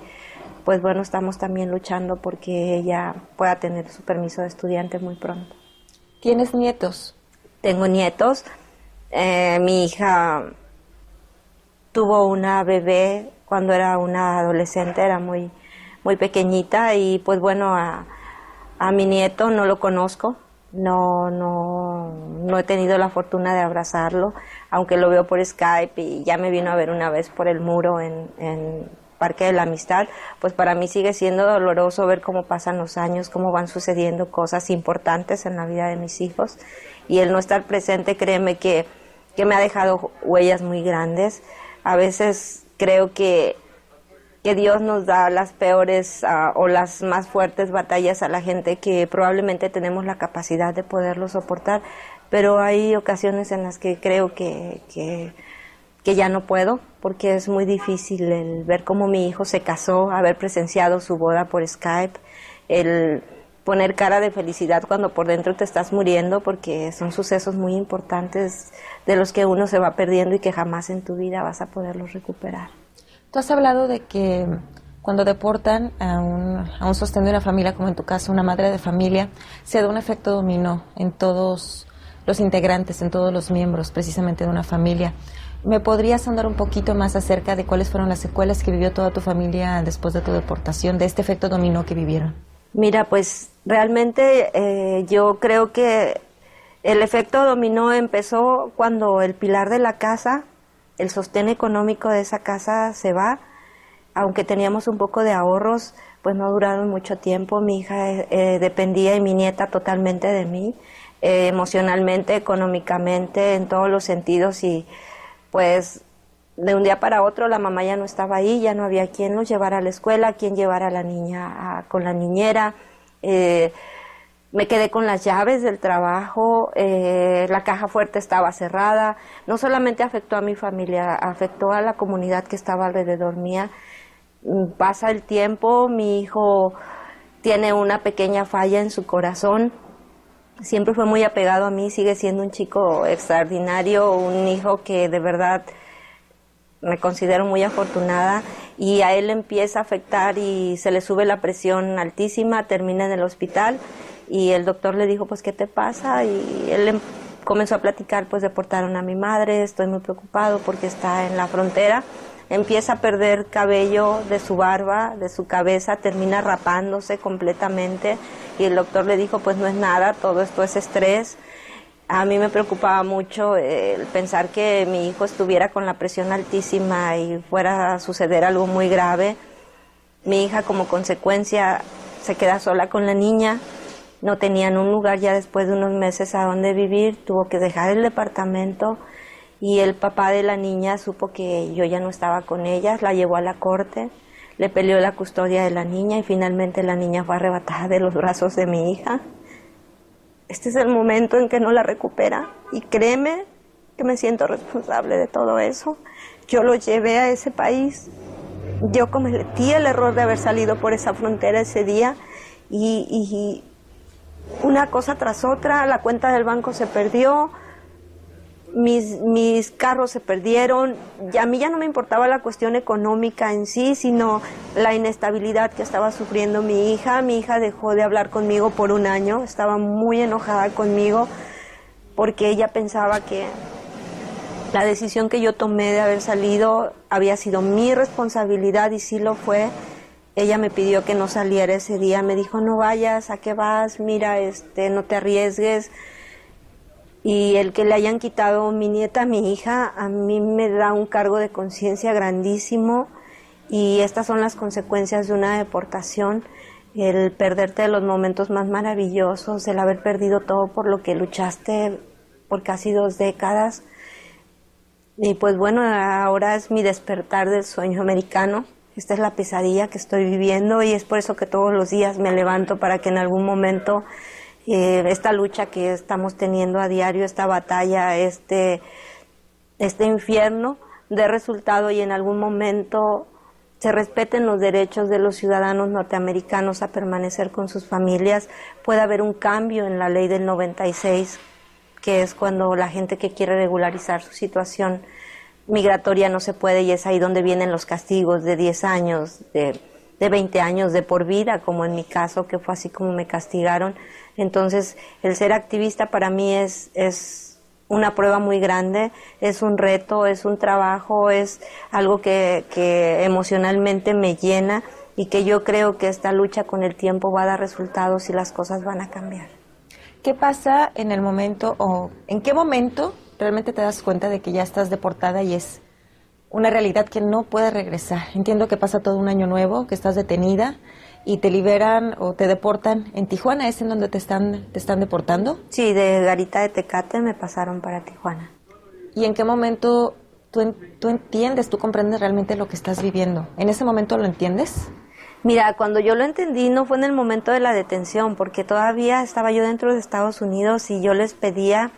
pues bueno, estamos también luchando porque ella pueda tener su permiso de estudiante muy pronto. ¿Tienes nietos? Tengo nietos. Mi hija tuvo una bebé cuando era una adolescente, era muy pequeñita y pues bueno, a mi nieto no lo conozco, no he tenido la fortuna de abrazarlo, aunque lo veo por Skype y ya me vino a ver una vez por el muro en Parque de la Amistad, pues para mí sigue siendo doloroso ver cómo pasan los años, cómo van sucediendo cosas importantes en la vida de mis hijos y el no estar presente, créeme que me ha dejado huellas muy grandes. A veces creo que Dios nos da las peores o las más fuertes batallas a la gente que probablemente tenemos la capacidad de poderlo soportar, pero hay ocasiones en las que creo que ya no puedo, porque es muy difícil el ver cómo mi hijo se casó, haber presenciado su boda por Skype, el poner cara de felicidad cuando por dentro te estás muriendo, porque son sucesos muy importantes de los que uno se va perdiendo y que jamás en tu vida vas a poderlos recuperar. Tú has hablado de que cuando deportan a un sostén de una familia, como en tu caso, una madre de familia, se da un efecto dominó en todos los integrantes, en todos los miembros precisamente de una familia. ¿Me podrías ahondar un poquito más acerca de cuáles fueron las secuelas que vivió toda tu familia después de tu deportación, de este efecto dominó que vivieron? Mira, pues realmente yo creo que el efecto dominó empezó cuando el pilar de la casa, el sostén económico de esa casa se va. Aunque teníamos un poco de ahorros, pues no duraron mucho tiempo. Mi hija dependía y mi nieta totalmente de mí, emocionalmente, económicamente, en todos los sentidos y pues de un día para otro la mamá ya no estaba ahí, ya no había quien los llevara a la escuela, quien llevara a la niña con la niñera. Me quedé con las llaves del trabajo, la caja fuerte estaba cerrada. No solamente afectó a mi familia, afectó a la comunidad que estaba alrededor mía. Pasa el tiempo, mi hijo tiene una pequeña falla en su corazón. Siempre fue muy apegado a mí, sigue siendo un chico extraordinario, un hijo que de verdad me considero muy afortunada y a él empieza a afectar y se le sube la presión altísima, termina en el hospital y el doctor le dijo, pues, ¿qué te pasa? Y él comenzó a platicar, pues, deportaron a mi madre, estoy muy preocupado porque está en la frontera. Empieza a perder cabello de su barba, de su cabeza, termina rapándose completamente y el doctor le dijo, pues no es nada, todo esto es estrés. A mí me preocupaba mucho el pensar que mi hijo estuviera con la presión altísima y fuera a suceder algo muy grave. Mi hija como consecuencia se queda sola con la niña, no tenían un lugar ya después de unos meses a donde vivir, tuvo que dejar el departamento. Y el papá de la niña supo que yo ya no estaba con ella, la llevó a la corte, le peleó la custodia de la niña y finalmente la niña fue arrebatada de los brazos de mi hija. Este es el momento en que no la recupera y créeme que me siento responsable de todo eso. Yo lo llevé a ese país, yo cometí el error de haber salido por esa frontera ese día y una cosa tras otra, la cuenta del banco se perdió. Mis carros se perdieron, a mí ya no me importaba la cuestión económica en sí, sino la inestabilidad que estaba sufriendo mi hija. Mi hija dejó de hablar conmigo por 1 año, estaba muy enojada conmigo porque ella pensaba que la decisión que yo tomé de haber salido había sido mi responsabilidad y sí lo fue. Ella me pidió que no saliera ese día, me dijo, no vayas, ¿a qué vas? Mira, no te arriesgues. y el que le hayan quitado mi nieta, mi hija, a mí me da un cargo de conciencia grandísimo, y estas son las consecuencias de una deportación, el perderte de los momentos más maravillosos, el haber perdido todo por lo que luchaste por casi 2 décadas. Y pues bueno, ahora es mi despertar del sueño americano. Esta es la pesadilla que estoy viviendo, y es por eso que todos los días me levanto, para que en algún momento esta lucha que estamos teniendo a diario, esta batalla, este infierno, dé resultado y en algún momento se respeten los derechos de los ciudadanos norteamericanos a permanecer con sus familias. Puede haber un cambio en la ley del 96, que es cuando la gente que quiere regularizar su situación migratoria no se puede, y es ahí donde vienen los castigos de 10 años, de 20 años, de por vida, como en mi caso, que fue así como me castigaron. Entonces, el ser activista para mí es una prueba muy grande, es un reto, es un trabajo, es algo que emocionalmente me llena, y que yo creo que esta lucha con el tiempo va a dar resultados y las cosas van a cambiar. ¿Qué pasa en el momento, o en qué momento realmente te das cuenta de que ya estás deportada y es una realidad que no puedes regresar? Entiendo que pasa todo un año nuevo, que estás detenida y te liberan o te deportan en Tijuana. ¿Es en donde te están deportando? Sí, de Garita de Tecate me pasaron para Tijuana. ¿Y en qué momento tú entiendes, tú comprendes realmente lo que estás viviendo? ¿En ese momento lo entiendes? Mira, cuando yo lo entendí no fue en el momento de la detención, porque todavía estaba yo dentro de Estados Unidos y yo les pedía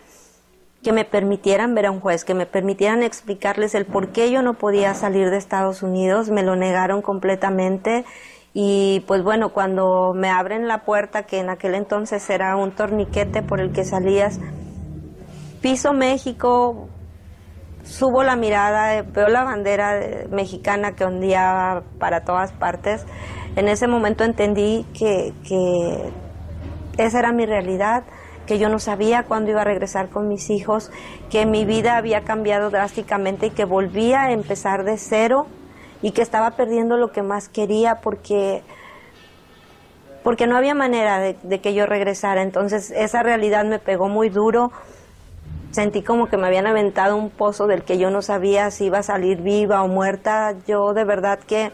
que me permitieran ver a un juez, que me permitieran explicarles el por qué yo no podía salir de Estados Unidos. Me lo negaron completamente, y pues bueno, cuando me abren la puerta, que en aquel entonces era un torniquete por el que salías, piso México, subo la mirada, veo la bandera mexicana que ondeaba para todas partes. En ese momento entendí que esa era mi realidad, que yo no sabía cuándo iba a regresar con mis hijos, que mi vida había cambiado drásticamente y que volvía a empezar de cero, y que estaba perdiendo lo que más quería porque no había manera de que yo regresara. Entonces esa realidad me pegó muy duro. Sentí como que me habían aventado un pozo del que yo no sabía si iba a salir viva o muerta. Yo de verdad que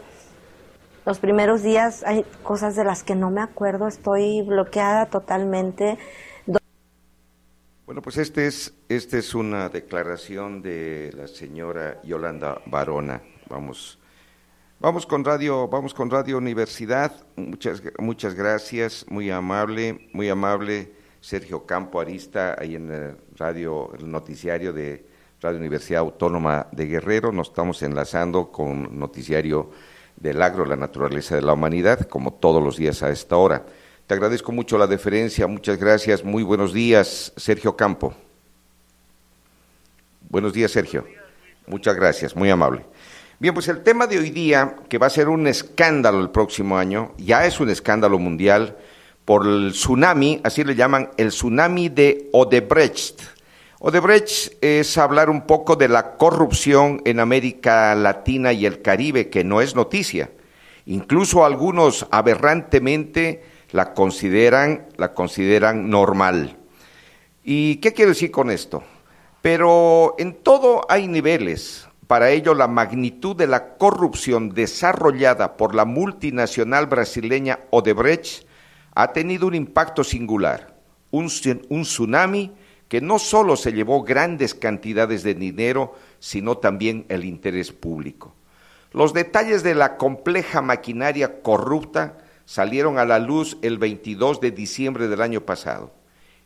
los primeros días hay cosas de las que no me acuerdo, estoy bloqueada totalmente. Bueno, pues esta es una declaración de la señora Yolanda Barona. Vamos con Radio Universidad. Muchas gracias, muy amable Sergio Campo Arista, ahí en el noticiario de Radio Universidad Autónoma de Guerrero. Nos estamos enlazando con noticiario del agro, la naturaleza de la humanidad, como todos los días a esta hora. Te agradezco mucho la deferencia, muchas gracias, muy buenos días, Sergio Campo. Buenos días, Sergio. Muchas gracias, muy amable. Bien, pues el tema de hoy día, que va a ser un escándalo el próximo año, ya es un escándalo mundial, por el tsunami, así le llaman, el tsunami de Odebrecht. Odebrecht es hablar un poco de la corrupción en América Latina y el Caribe, que no es noticia. Incluso algunos aberrantemente la consideran normal. ¿Y qué quiero decir con esto? Pero en todo hay niveles. Para ello, la magnitud de la corrupción desarrollada por la multinacional brasileña Odebrecht ha tenido un impacto singular, un tsunami que no solo se llevó grandes cantidades de dinero, sino también el interés público. Los detalles de la compleja maquinaria corrupta salieron a la luz el 22 de diciembre del año pasado.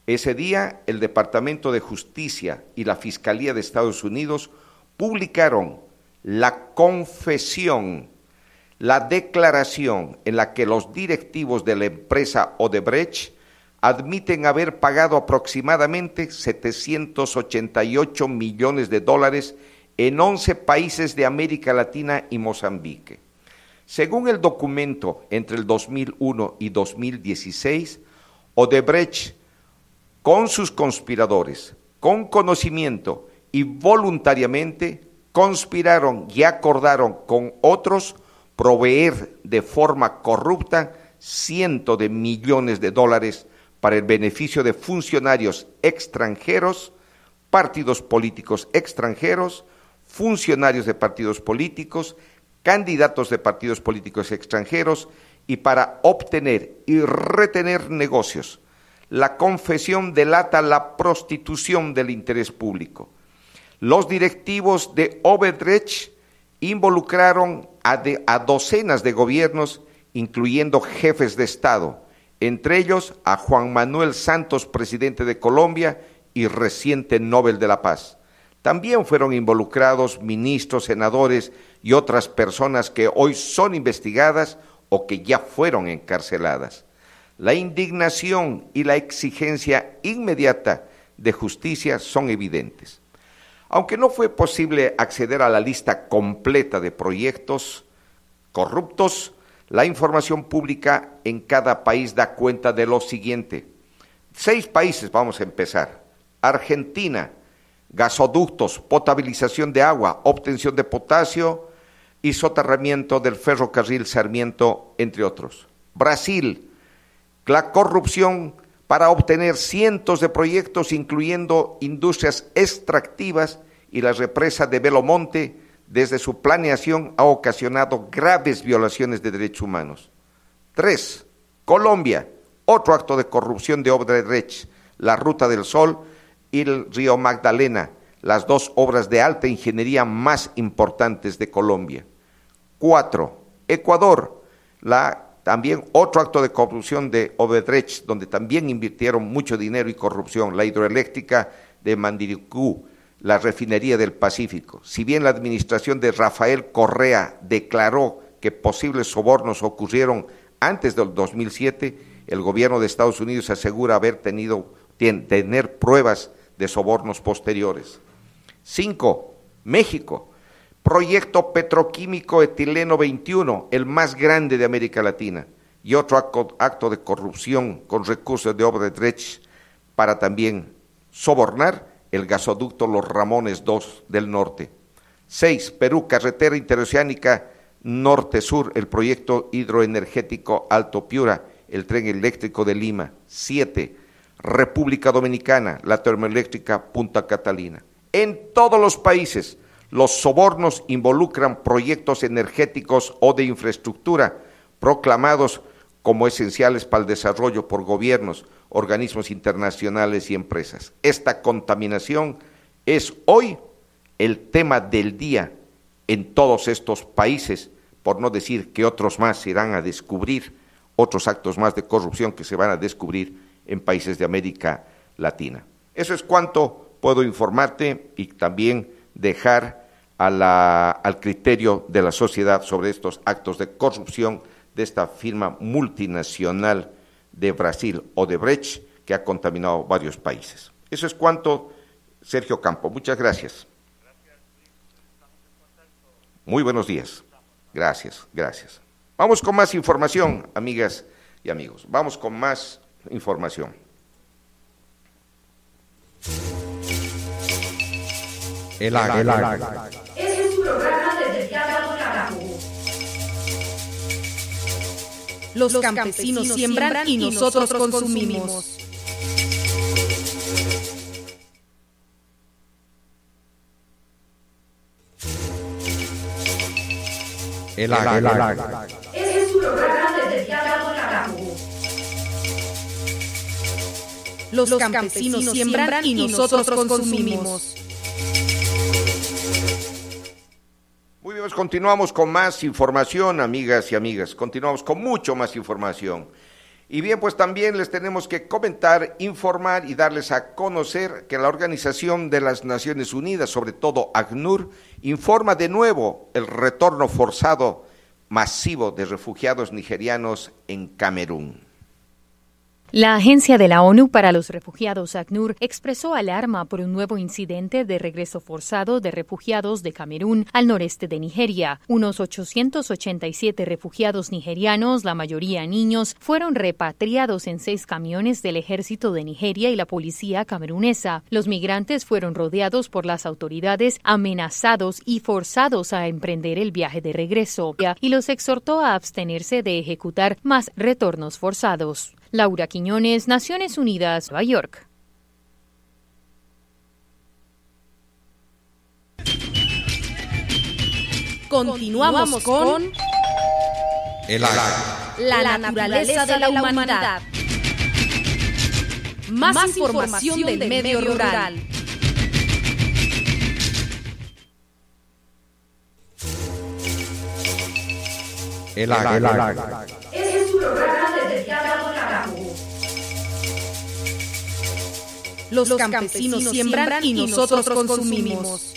Ese día, el Departamento de Justicia y la Fiscalía de Estados Unidos publicaron la confesión, la declaración en la que los directivos de la empresa Odebrecht admiten haber pagado aproximadamente $788 millones en 11 países de América Latina y Mozambique. Según el documento, entre el 2001 y 2016, Odebrecht, con sus conspiradores, con conocimiento y voluntariamente, conspiraron y acordaron con otros proveer de forma corrupta $cientos de millones para el beneficio de funcionarios extranjeros partidos políticos extranjeros, funcionarios de partidos políticos, candidatos de partidos políticos extranjeros y para obtener y retener negocios. La confesión delata la prostitución del interés público. Los directivos de Odebrecht involucraron a docenas de gobiernos, incluyendo jefes de Estado, entre ellos a Juan Manuel Santos, presidente de Colombia y reciente Nobel de la Paz. También fueron involucrados ministros, senadores y otras personas que hoy son investigadas o que ya fueron encarceladas. La indignación y la exigencia inmediata de justicia son evidentes. Aunque no fue posible acceder a la lista completa de proyectos corruptos, la información pública en cada país da cuenta de lo siguiente. 6 países vamos a empezar. Argentina, gasoductos, potabilización de agua, obtención de potasio y soterramiento del ferrocarril Sarmiento, entre otros. Brasil, la corrupción para obtener cientos de proyectos, incluyendo industrias extractivas, y la represa de Belo Monte, desde su planeación, ha ocasionado graves violaciones de derechos humanos. 3. Colombia, otro acto de corrupción de Odebrecht, la Ruta del Sol y el Río Magdalena, las 2 obras de alta ingeniería más importantes de Colombia. 4. Ecuador, también otro acto de corrupción de Odebrecht, donde también invirtieron mucho dinero y corrupción, la hidroeléctrica de Mandiricú, la refinería del Pacífico. Si bien la administración de Rafael Correa declaró que posibles sobornos ocurrieron antes del 2007, el gobierno de Estados Unidos asegura tener pruebas de sobornos posteriores. 5. México. Proyecto petroquímico etileno 21, el más grande de América Latina, y otro acto de corrupción con recursos de Odebrecht para también sobornar el gasoducto Los Ramones II del norte. 6. Perú, carretera interoceánica norte-sur, el proyecto hidroenergético Alto Piura, el tren eléctrico de Lima. 7. República Dominicana, la termoeléctrica Punta Catalina. En todos los países, los sobornos involucran proyectos energéticos o de infraestructura proclamados como esenciales para el desarrollo por gobiernos, organismos internacionales y empresas. Esta contaminación es hoy el tema del día en todos estos países, por no decir que otros más se irán a descubrir, otros actos más de corrupción que se van a descubrir en países de América Latina. Eso es cuanto puedo informarte y también dejar al criterio de la sociedad sobre estos actos de corrupción de esta firma multinacional de Brasil, Odebrecht, que ha contaminado varios países. Eso es cuanto, Sergio Campo. Muchas gracias. Muy buenos días. Gracias, gracias. Vamos con más información, amigas y amigos. Vamos con más información. El agro. Este es un programa desde el Diálogo Carajo. Los campesinos siembran y nosotros consumimos. El agro. Este es un programa desde el Diálogo Carajo. Los campesinos siembran y nosotros consumimos. Muy bien, pues continuamos con más información, amigas y amigas. Continuamos con mucho más información. Y bien, pues también les tenemos que comentar, informar y darles a conocer que la Organización de las Naciones Unidas, sobre todo ACNUR, informa de nuevo el retorno forzado masivo de refugiados nigerianos en Camerún. La Agencia de la ONU para los Refugiados, ACNUR, expresó alarma por un nuevo incidente de regreso forzado de refugiados de Camerún al noreste de Nigeria. Unos 887 refugiados nigerianos, la mayoría niños, fueron repatriados en 6 camiones del ejército de Nigeria y la policía camerunesa. Los migrantes fueron rodeados por las autoridades, amenazados y forzados a emprender el viaje de regreso, y los exhortó a abstenerse de ejecutar más retornos forzados. Laura Quiñones, Naciones Unidas, Nueva York. Continuamos con El agro. la naturaleza de la humanidad. Más información del medio rural. El agro. Es un programa dedicado al campo. Los campesinos siembran y nosotros consumimos.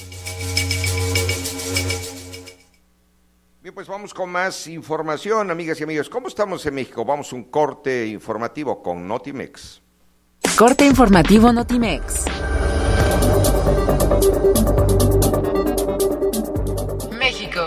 Bien, pues vamos con más información, amigas y amigos. ¿Cómo estamos en México? Vamos a un corte informativo con Notimex. Corte informativo Notimex. México.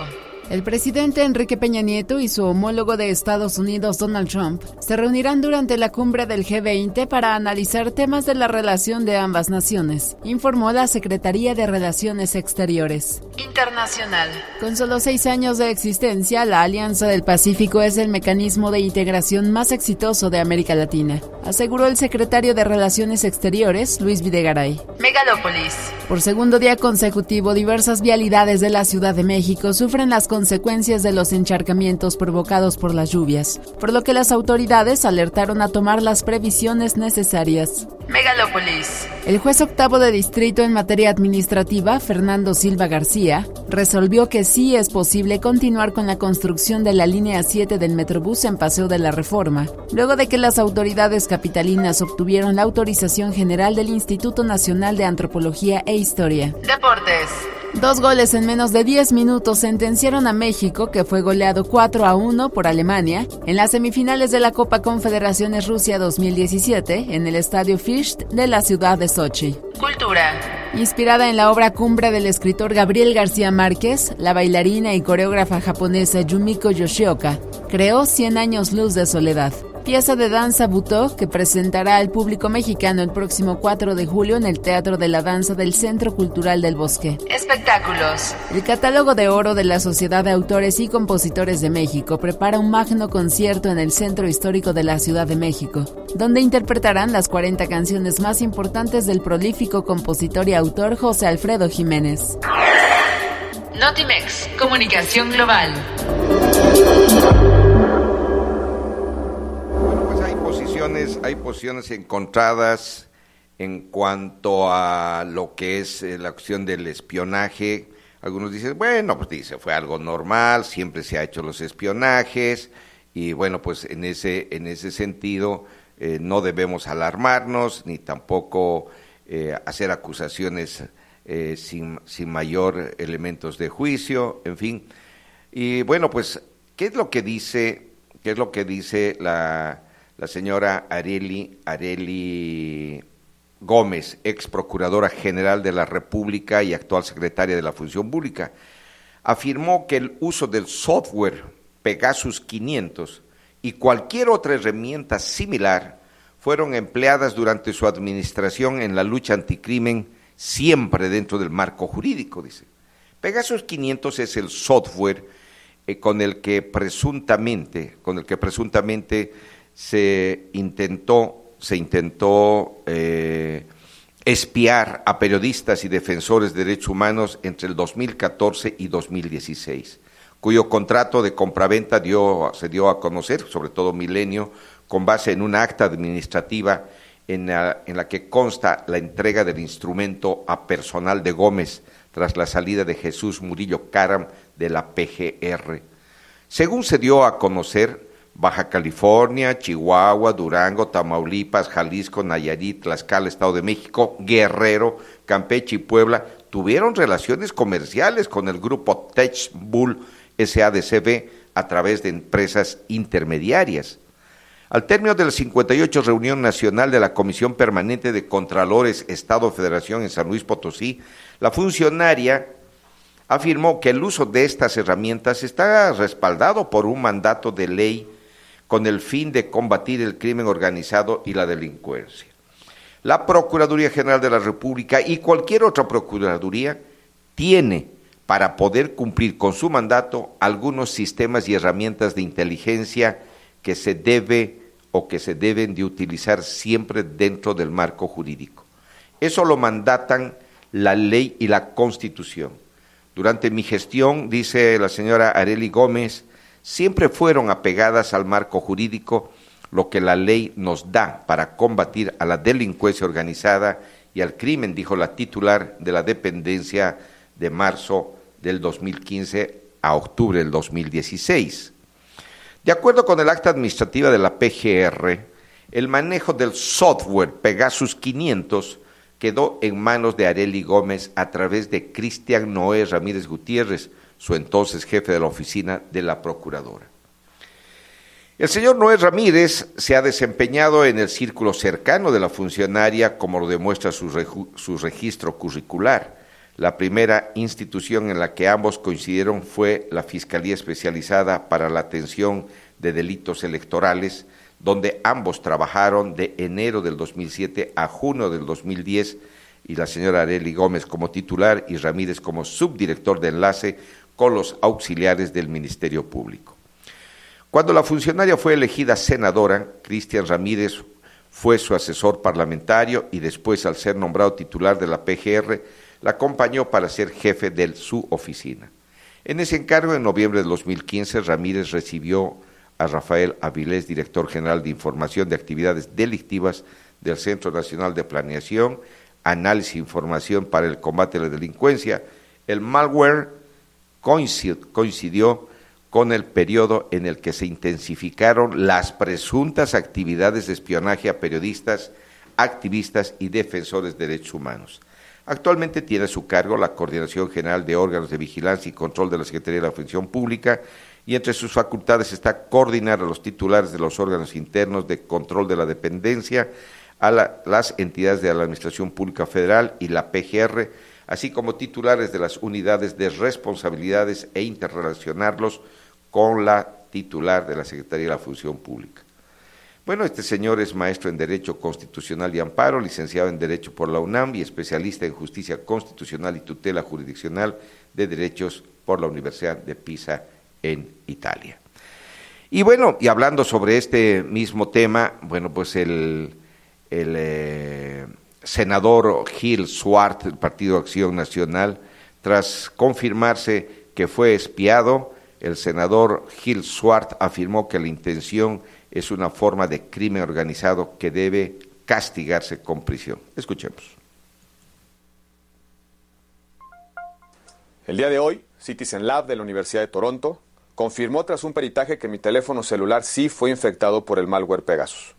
El presidente Enrique Peña Nieto y su homólogo de Estados Unidos, Donald Trump, se reunirán durante la cumbre del G20 para analizar temas de la relación de ambas naciones, informó la Secretaría de Relaciones Exteriores. Internacional. Con solo 6 años de existencia, la Alianza del Pacífico es el mecanismo de integración más exitoso de América Latina, aseguró el secretario de Relaciones Exteriores, Luis Videgaray. Megalópolis. Por segundo día consecutivo, diversas vialidades de la Ciudad de México sufren las consecuencias de los encharcamientos provocados por las lluvias, por lo que las autoridades alertaron a tomar las previsiones necesarias. Megalópolis. El juez octavo de distrito en materia administrativa, Fernando Silva García, resolvió que sí es posible continuar con la construcción de la línea 7 del Metrobús en Paseo de la Reforma, luego de que las autoridades capitalinas obtuvieron la autorización general del Instituto Nacional de Antropología e Historia. Deportes. 2 goles en menos de 10 minutos sentenciaron a México, que fue goleado 4-1 por Alemania, en las semifinales de la Copa Confederaciones Rusia 2017, en el Estadio Ficht de la ciudad de Sochi. Cultura. Inspirada en la obra cumbre del escritor Gabriel García Márquez, la bailarina y coreógrafa japonesa Yumiko Yoshioka creó 100 años luz de soledad, pieza de danza butó que presentará al público mexicano el próximo 4 de julio en el Teatro de la Danza del Centro Cultural del Bosque. Espectáculos. El Catálogo de Oro de la Sociedad de Autores y Compositores de México prepara un magno concierto en el Centro Histórico de la Ciudad de México, donde interpretarán las 40 canciones más importantes del prolífico compositor y autor José Alfredo Jiménez. Notimex, Comunicación Global. Hay posiciones encontradas en cuanto a lo que es la cuestión del espionaje. Algunos dicen, bueno, pues dice, fue algo normal, siempre se ha hecho los espionajes, y bueno, pues en ese sentido no debemos alarmarnos, ni tampoco hacer acusaciones sin mayor elementos de juicio, en fin. Y bueno, pues, ¿qué es lo que dice la señora Arely Gómez, ex procuradora general de la República y actual secretaria de la Función Pública? Afirmó que el uso del software Pegasus 500 y cualquier otra herramienta similar fueron empleadas durante su administración en la lucha anticrimen, siempre dentro del marco jurídico, dice. Pegasus 500 es el software con el que presuntamente se intentó espiar a periodistas y defensores de derechos humanos entre el 2014 y 2016, cuyo contrato de compraventa se dio a conocer, sobre todo Milenio, con base en una acta administrativa en la que consta la entrega del instrumento a personal de Gómez tras la salida de Jesús Murillo Caram de la PGR. Según se dio a conocer, Baja California, Chihuahua, Durango, Tamaulipas, Jalisco, Nayarit, Tlaxcala, Estado de México, Guerrero, Campeche y Puebla tuvieron relaciones comerciales con el grupo TechBull SADCB a través de empresas intermediarias. Al término de la 58 reunión nacional de la Comisión Permanente de Contralores Estado-Federación en San Luis Potosí, la funcionaria afirmó que el uso de estas herramientas está respaldado por un mandato de ley con el fin de combatir el crimen organizado y la delincuencia. La Procuraduría General de la República y cualquier otra Procuraduría tiene, para poder cumplir con su mandato, algunos sistemas y herramientas de inteligencia que se deben de utilizar siempre dentro del marco jurídico. Eso lo mandatan la ley y la Constitución. Durante mi gestión, dice la señora Arely Gómez, siempre fueron apegadas al marco jurídico, lo que la ley nos da para combatir a la delincuencia organizada y al crimen, dijo la titular de la dependencia de marzo del 2015 a octubre del 2016. De acuerdo con el acta administrativa de la PGR, el manejo del software Pegasus 500 quedó en manos de Arely Gómez a través de Cristian Noé Ramírez Gutiérrez, su entonces jefe de la oficina de la Procuradora. El señor Noé Ramírez se ha desempeñado en el círculo cercano de la funcionaria, como lo demuestra su registro curricular. La primera institución en la que ambos coincidieron fue la Fiscalía Especializada para la Atención de Delitos Electorales, donde ambos trabajaron de enero del 2007 a junio del 2010, y la señora Arely Gómez como titular y Ramírez como subdirector de enlace con los auxiliares del Ministerio Público. Cuando la funcionaria fue elegida senadora, Cristian Ramírez fue su asesor parlamentario y después, al ser nombrado titular de la PGR, la acompañó para ser jefe de su oficina. En ese encargo, en noviembre de 2015, Ramírez recibió a Rafael Avilés, director general de Información de Actividades Delictivas del Centro Nacional de Planeación, Análisis e Información para el Combate a la Delincuencia. El malware coincidió con el periodo en el que se intensificaron las presuntas actividades de espionaje a periodistas, activistas y defensores de derechos humanos. Actualmente tiene a su cargo la Coordinación General de Órganos de Vigilancia y Control de la Secretaría de la Función Pública, y entre sus facultades está coordinar a los titulares de los órganos internos de control de la dependencia, a las entidades de la Administración Pública Federal y la PGR, así como titulares de las unidades de responsabilidades e interrelacionarlos con la titular de la Secretaría de la Función Pública. Bueno, este señor es maestro en Derecho Constitucional y Amparo, licenciado en Derecho por la UNAM y especialista en Justicia Constitucional y Tutela Jurisdiccional de Derechos por la Universidad de Pisa en Italia. Y bueno, y hablando sobre este mismo tema, bueno, pues el senador Gil Swart del Partido Acción Nacional, tras confirmarse que fue espiado, el senador Gil Swart afirmó que la intención es una forma de crimen organizado que debe castigarse con prisión. Escuchemos. El día de hoy, Citizen Lab de la Universidad de Toronto confirmó tras un peritaje que mi teléfono celular sí fue infectado por el malware Pegasus.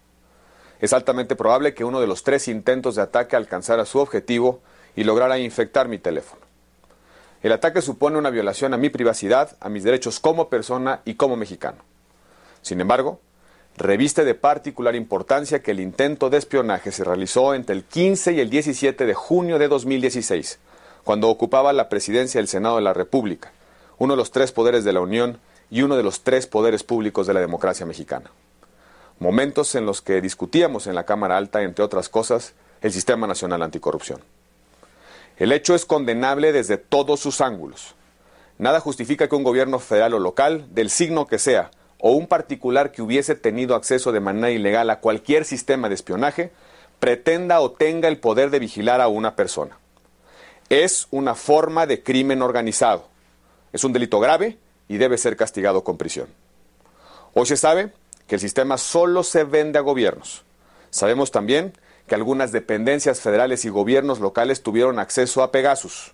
Es altamente probable que uno de los 3 intentos de ataque alcanzara su objetivo y lograra infectar mi teléfono. El ataque supone una violación a mi privacidad, a mis derechos como persona y como mexicano. Sin embargo, reviste de particular importancia que el intento de espionaje se realizó entre el 15 y el 17 de junio de 2016, cuando ocupaba la presidencia del Senado de la República, uno de los 3 poderes de la Unión y uno de los 3 poderes públicos de la democracia mexicana. Momentos en los que discutíamos en la Cámara Alta, entre otras cosas, el Sistema Nacional Anticorrupción. El hecho es condenable desde todos sus ángulos. Nada justifica que un gobierno federal o local, del signo que sea, o un particular que hubiese tenido acceso de manera ilegal a cualquier sistema de espionaje, pretenda o tenga el poder de vigilar a una persona. Es una forma de crimen organizado. Es un delito grave y debe ser castigado con prisión. Hoy se sabe que el sistema solo se vende a gobiernos. Sabemos también que algunas dependencias federales y gobiernos locales tuvieron acceso a Pegasus.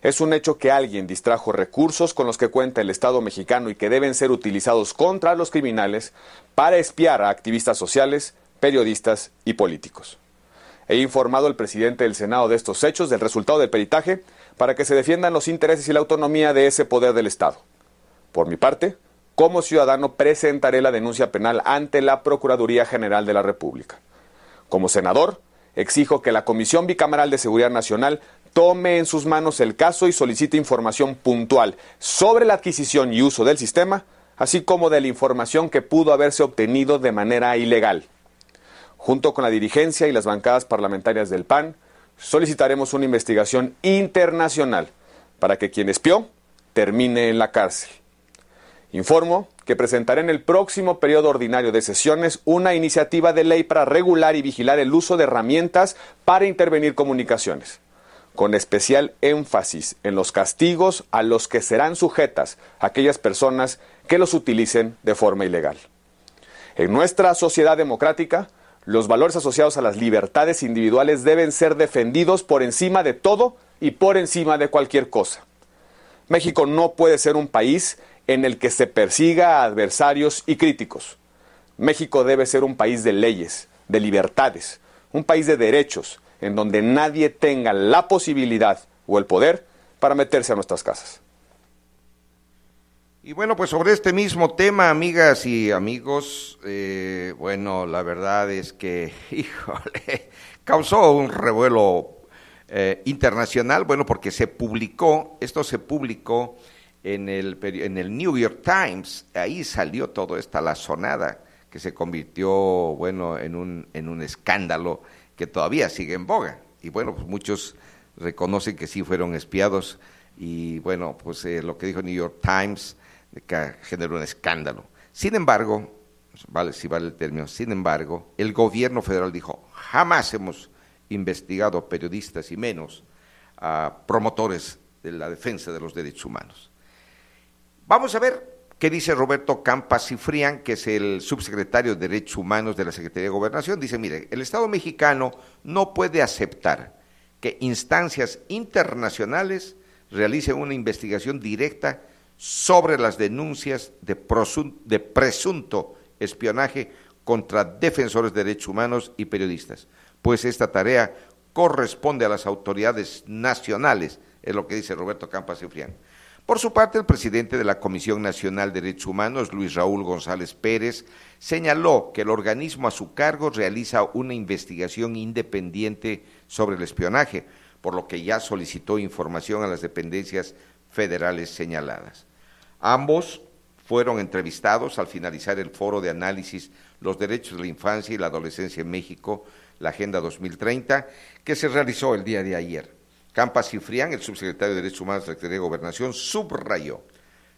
Es un hecho que alguien distrajo recursos con los que cuenta el Estado mexicano y que deben ser utilizados contra los criminales para espiar a activistas sociales, periodistas y políticos. He informado al presidente del Senado de estos hechos, del resultado del peritaje, para que se defiendan los intereses y la autonomía de ese poder del Estado. Por mi parte, como ciudadano, presentaré la denuncia penal ante la Procuraduría General de la República. Como senador, exijo que la Comisión Bicameral de Seguridad Nacional tome en sus manos el caso y solicite información puntual sobre la adquisición y uso del sistema, así como de la información que pudo haberse obtenido de manera ilegal. Junto con la dirigencia y las bancadas parlamentarias del PAN, solicitaremos una investigación internacional para que quien espió termine en la cárcel. Informo que presentaré en el próximo periodo ordinario de sesiones una iniciativa de ley para regular y vigilar el uso de herramientas para intervenir comunicaciones, con especial énfasis en los castigos a los que serán sujetas aquellas personas que los utilicen de forma ilegal. En nuestra sociedad democrática, los valores asociados a las libertades individuales deben ser defendidos por encima de todo y por encima de cualquier cosa. México no puede ser un país en el que se persiga a adversarios y críticos. México debe ser un país de leyes, de libertades, un país de derechos, en donde nadie tenga la posibilidad o el poder para meterse a nuestras casas. Y bueno, pues sobre este mismo tema, amigas y amigos, bueno, la verdad es que, híjole, causó un revuelo internacional, bueno, porque esto se publicó en el New York Times, ahí salió toda esta lazonada que se convirtió, bueno, en un escándalo que todavía sigue en boga, y bueno, pues muchos reconocen que sí fueron espiados, y bueno, pues lo que dijo New York Times que generó un escándalo. Sin embargo, si vale el término, sin embargo, el gobierno federal dijo, jamás hemos investigado a periodistas y menos a promotores de la defensa de los derechos humanos. Vamos a ver qué dice Roberto Campa Cifrián, que es el subsecretario de Derechos Humanos de la Secretaría de Gobernación. Dice, mire, el Estado mexicano no puede aceptar que instancias internacionales realicen una investigación directa sobre las denuncias de presunto espionaje contra defensores de derechos humanos y periodistas, pues esta tarea corresponde a las autoridades nacionales, es lo que dice Roberto Campa Cifrián. Por su parte, el presidente de la Comisión Nacional de Derechos Humanos, Luis Raúl González Pérez, señaló que el organismo a su cargo realiza una investigación independiente sobre el espionaje, por lo que ya solicitó información a las dependencias federales señaladas. Ambos fueron entrevistados al finalizar el foro de análisis Los derechos de la infancia y la adolescencia en México, la Agenda 2030, que se realizó el día de ayer. Campa Cifrián, el subsecretario de Derechos Humanos de la Secretaría de Gobernación, subrayó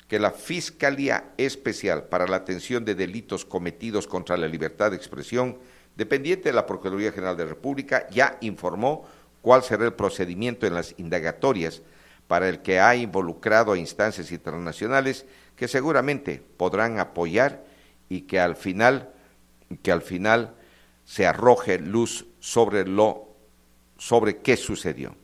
que la Fiscalía Especial para la Atención de Delitos Cometidos contra la Libertad de Expresión, dependiente de la Procuraduría General de la República, ya informó cuál será el procedimiento en las indagatorias para el que ha involucrado a instancias internacionales que seguramente podrán apoyar y que al final se arroje luz sobre qué sucedió.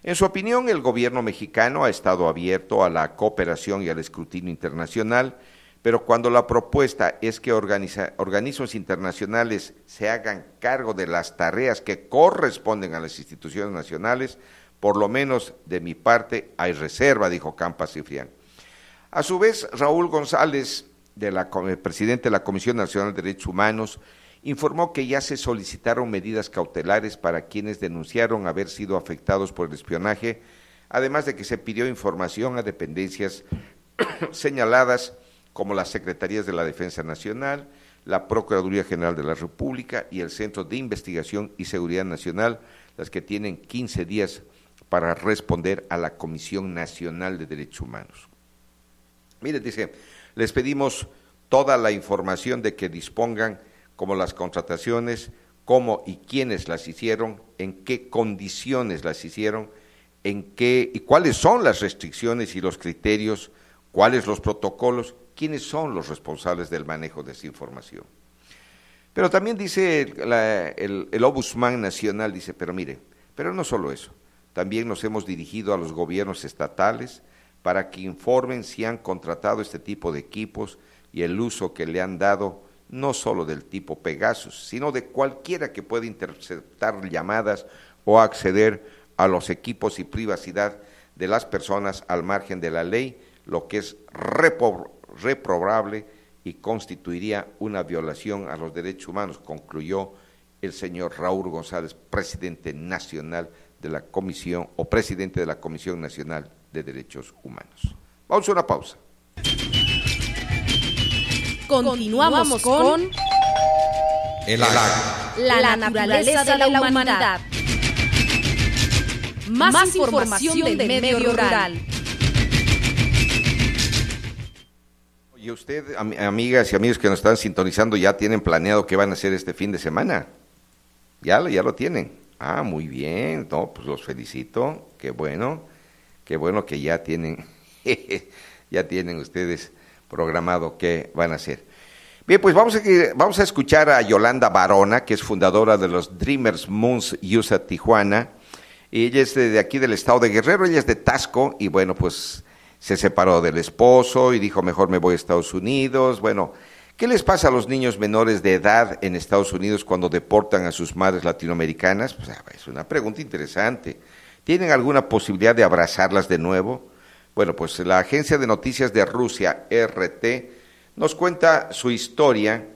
En su opinión, el gobierno mexicano ha estado abierto a la cooperación y al escrutinio internacional, pero cuando la propuesta es que organismos internacionales se hagan cargo de las tareas que corresponden a las instituciones nacionales, por lo menos de mi parte hay reserva, dijo Campa Cifrián. A su vez, Raúl González, presidente de la Comisión Nacional de Derechos Humanos, informó que ya se solicitaron medidas cautelares para quienes denunciaron haber sido afectados por el espionaje, además de que se pidió información a dependencias señaladas como las Secretarías de la Defensa Nacional, la Procuraduría General de la República y el Centro de Investigación y Seguridad Nacional, las que tienen 15 días para responder a la Comisión Nacional de Derechos Humanos. Miren, dice, les pedimos toda la información de que dispongan, como las contrataciones, cómo y quiénes las hicieron, en qué condiciones las hicieron, y cuáles son las restricciones y los criterios, cuáles los protocolos, quiénes son los responsables del manejo de esa información. Pero también dice el Ombudsman Nacional, dice, pero no solo eso, también nos hemos dirigido a los gobiernos estatales para que informen si han contratado este tipo de equipos y el uso que le han dado, no solo del tipo Pegasus, sino de cualquiera que pueda interceptar llamadas o acceder a los equipos y privacidad de las personas al margen de la ley, lo que es reprobable y constituiría una violación a los derechos humanos, concluyó el señor Raúl González, presidente nacional de la Comisión o presidente de la Comisión Nacional de Derechos Humanos. Vamos a una pausa. Continuamos con El Agro. La naturaleza de la humanidad. Más información del medio rural. Y usted, amigas y amigos que nos están sintonizando, ¿ya tienen planeado qué van a hacer este fin de semana? Ya lo tienen. Ah, muy bien, no, pues los felicito, qué bueno que ya tienen, ya tienen ustedes programado qué van a hacer. Bien, pues vamos a escuchar a Yolanda Barona, que es fundadora de los Dreamers Moms USA Tijuana. Ella es de aquí del estado de Guerrero, ella es de Taxco, y bueno, pues se separó del esposo y dijo, mejor me voy a Estados Unidos. Bueno, ¿qué les pasa a los niños menores de edad en Estados Unidos cuando deportan a sus madres latinoamericanas? Pues es una pregunta interesante. ¿Tienen alguna posibilidad de abrazarlas de nuevo? Bueno, pues la agencia de noticias de Rusia, RT, nos cuenta su historia,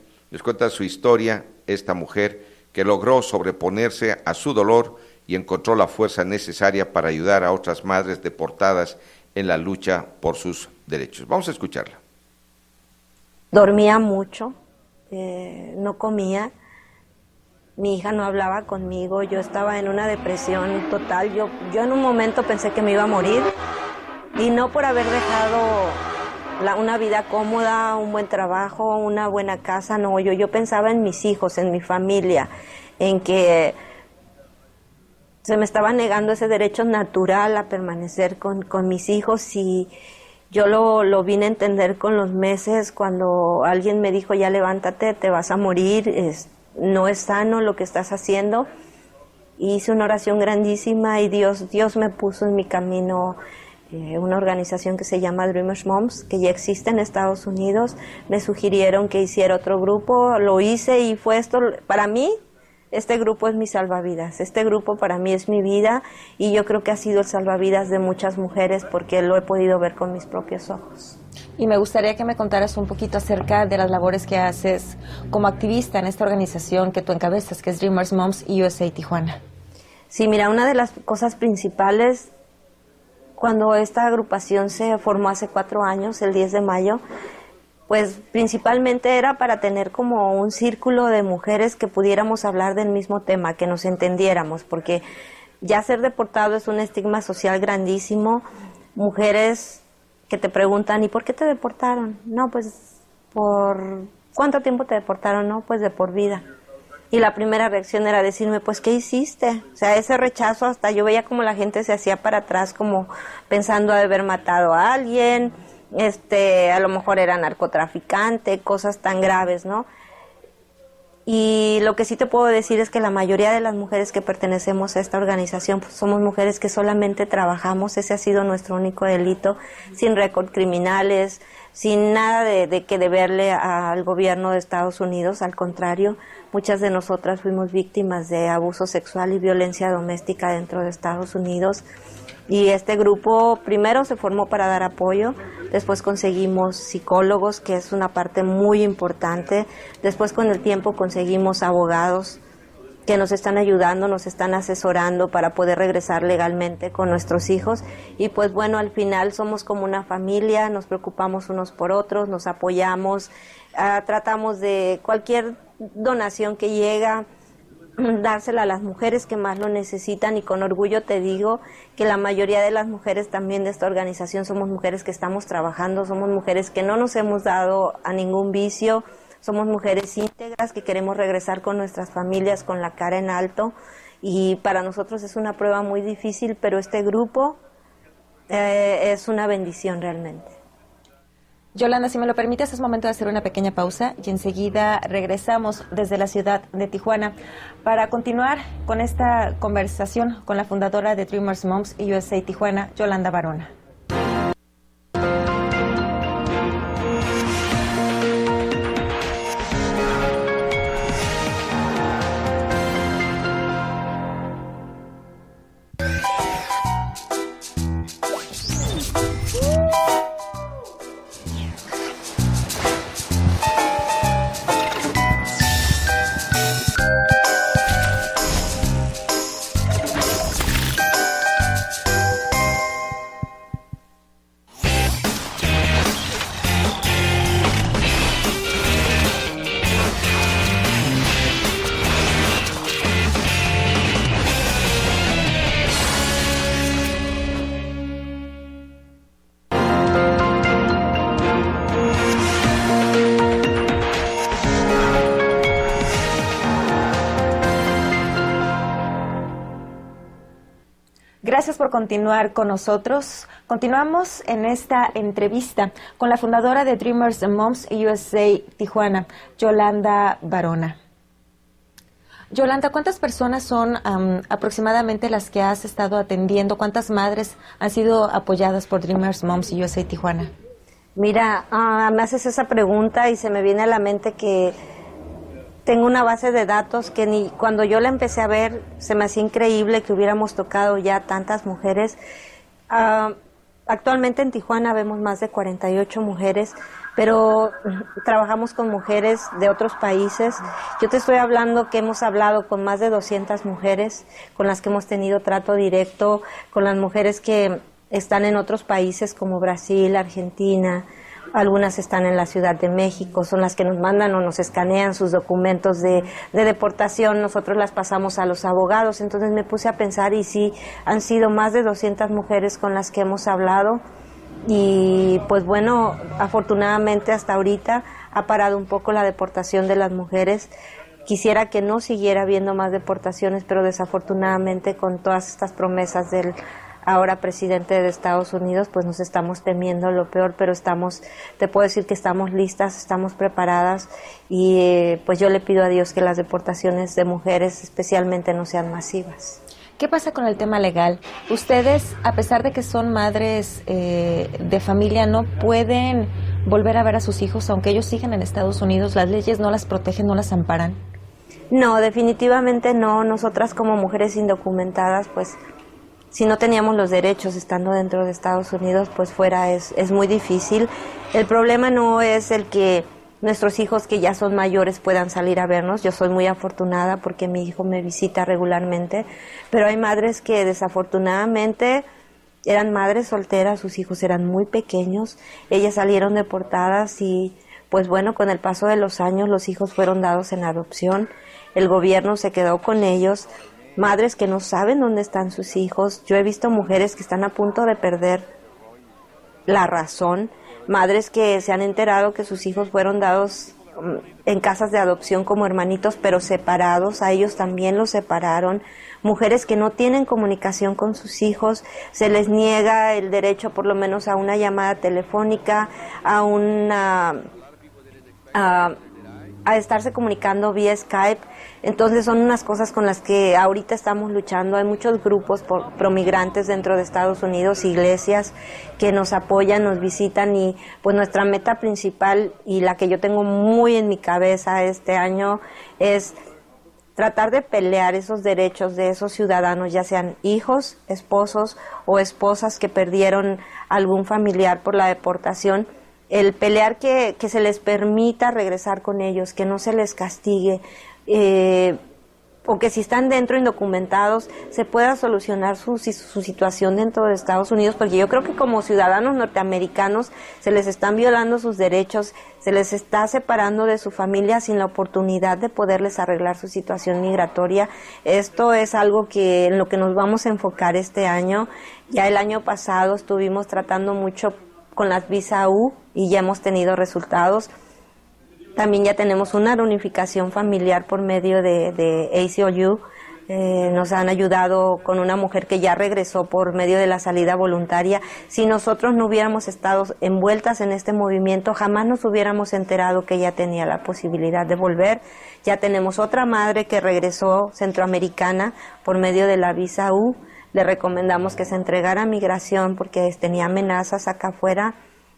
esta mujer que logró sobreponerse a su dolor y encontró la fuerza necesaria para ayudar a otras madres deportadas en la lucha por sus derechos. Vamos a escucharla. Dormía mucho, no comía, mi hija no hablaba conmigo, yo estaba en una depresión total, yo en un momento pensé que me iba a morir, y no por haber dejado una vida cómoda, un buen trabajo, una buena casa, no, yo pensaba en mis hijos, en mi familia, en que se me estaba negando ese derecho natural a permanecer con mis hijos, y yo lo vine a entender con los meses cuando alguien me dijo, ya levántate, te vas a morir, no es sano lo que estás haciendo. Hice una oración grandísima y Dios me puso en mi camino una organización que se llama Dreamers Moms, que ya existe en Estados Unidos. Me sugirieron que hiciera otro grupo, lo hice y fue esto, para mí, este grupo es mi salvavidas, este grupo para mí es mi vida y yo creo que ha sido el salvavidas de muchas mujeres porque lo he podido ver con mis propios ojos. Y me gustaría que me contaras un poquito acerca de las labores que haces como activista en esta organización que tú encabezas, que es Dreamers Moms USA Tijuana. Sí, mira, una de las cosas principales, cuando esta agrupación se formó hace 4 años, el 10 de mayo, pues principalmente era para tener como un círculo de mujeres que pudiéramos hablar del mismo tema, que nos entendiéramos, porque ya ser deportado es un estigma social grandísimo. Mujeres que te preguntan, ¿y por qué te deportaron? No, pues, ¿por cuánto tiempo te deportaron? No, pues de por vida. Y la primera reacción era decirme, pues, ¿qué hiciste? O sea, ese rechazo, hasta yo veía como la gente se hacía para atrás, como pensando haber matado a alguien, a lo mejor era narcotraficante, cosas tan graves, ¿no? Y lo que sí te puedo decir es que la mayoría de las mujeres que pertenecemos a esta organización pues somos mujeres que solamente trabajamos, ese ha sido nuestro único delito, sin récord criminales, sin nada de que deberle al gobierno de Estados Unidos, al contrario, muchas de nosotras fuimos víctimas de abuso sexual y violencia doméstica dentro de Estados Unidos. Y este grupo primero se formó para dar apoyo, después conseguimos psicólogos, que es una parte muy importante, después con el tiempo conseguimos abogados que nos están ayudando, nos están asesorando para poder regresar legalmente con nuestros hijos y pues bueno, al final somos como una familia, nos preocupamos unos por otros, nos apoyamos, tratamos de cualquier donación que llega, dársela a las mujeres que más lo necesitan y con orgullo te digo que la mayoría de las mujeres también de esta organización somos mujeres que estamos trabajando, somos mujeres que no nos hemos dado a ningún vicio, somos mujeres íntegras que queremos regresar con nuestras familias con la cara en alto y para nosotros es una prueba muy difícil, pero este grupo es una bendición realmente. Yolanda, si me lo permites, es momento de hacer una pequeña pausa y enseguida regresamos desde la ciudad de Tijuana para continuar con esta conversación con la fundadora de Dreamers Moms USA Tijuana, Yolanda Barona. Gracias por continuar con nosotros. Continuamos en esta entrevista con la fundadora de Dreamers Moms USA Tijuana, Yolanda Barona. Yolanda, ¿cuántas personas son aproximadamente las que has estado atendiendo? ¿Cuántas madres han sido apoyadas por Dreamers Moms USA Tijuana? Mira, me haces esa pregunta y se me viene a la mente que tengo una base de datos que ni cuando yo la empecé a ver se me hacía increíble que hubiéramos tocado ya tantas mujeres. Actualmente en Tijuana vemos más de 48 mujeres, pero trabajamos con mujeres de otros países. Yo te estoy hablando que hemos hablado con más de 200 mujeres con las que hemos tenido trato directo, con las mujeres que están en otros países como Brasil, Argentina. Algunas están en la Ciudad de México, son las que nos mandan o nos escanean sus documentos de deportación, nosotros las pasamos a los abogados. Entonces me puse a pensar y sí, han sido más de 200 mujeres con las que hemos hablado y pues bueno, afortunadamente hasta ahorita ha parado un poco la deportación de las mujeres. Quisiera que no siguiera habiendo más deportaciones, pero desafortunadamente con todas estas promesas del ahora presidente de Estados Unidos, pues nos estamos temiendo lo peor, pero te puedo decir que estamos listas, estamos preparadas y pues yo le pido a Dios que las deportaciones de mujeres especialmente no sean masivas. ¿Qué pasa con el tema legal? Ustedes, a pesar de que son madres de familia, no pueden volver a ver a sus hijos, aunque ellos sigan en Estados Unidos, las leyes no las protegen, no las amparan. No, definitivamente no. Nosotras como mujeres indocumentadas, pues si no teníamos los derechos estando dentro de Estados Unidos, pues fuera es muy difícil. El problema no es el que nuestros hijos que ya son mayores puedan salir a vernos. Yo soy muy afortunada porque mi hijo me visita regularmente, pero hay madres que desafortunadamente eran madres solteras, sus hijos eran muy pequeños, ellas salieron deportadas y pues bueno, con el paso de los años los hijos fueron dados en adopción, el gobierno se quedó con ellos, madres que no saben dónde están sus hijos. Yo he visto mujeres que están a punto de perder la razón, madres que se han enterado que sus hijos fueron dados en casas de adopción como hermanitos, pero separados, a ellos también los separaron, mujeres que no tienen comunicación con sus hijos, se les niega el derecho por lo menos a una llamada telefónica, a estarse comunicando vía Skype. Entonces son unas cosas con las que ahorita estamos luchando. Hay muchos grupos promigrantes dentro de Estados Unidos, iglesias que nos apoyan, nos visitan y pues nuestra meta principal y la que yo tengo muy en mi cabeza este año es tratar de pelear esos derechos de esos ciudadanos, ya sean hijos, esposos o esposas que perdieron algún familiar por la deportación. El pelear que se les permita regresar con ellos, que no se les castigue, o que si están dentro indocumentados se pueda solucionar su situación dentro de Estados Unidos, porque yo creo que como ciudadanos norteamericanos se les están violando sus derechos, se les está separando de su familia sin la oportunidad de poderles arreglar su situación migratoria. Esto es algo en lo que nos vamos a enfocar este año. Ya el año pasado estuvimos tratando mucho con las visa U y ya hemos tenido resultados. También ya tenemos una reunificación familiar por medio de ACLU. Nos han ayudado con una mujer que ya regresó por medio de la salida voluntaria. Si nosotros no hubiéramos estado envueltas en este movimiento, jamás nos hubiéramos enterado que ella tenía la posibilidad de volver. Ya tenemos otra madre que regresó centroamericana por medio de la visa U. Le recomendamos que se entregara a migración porque tenía amenazas acá afuera.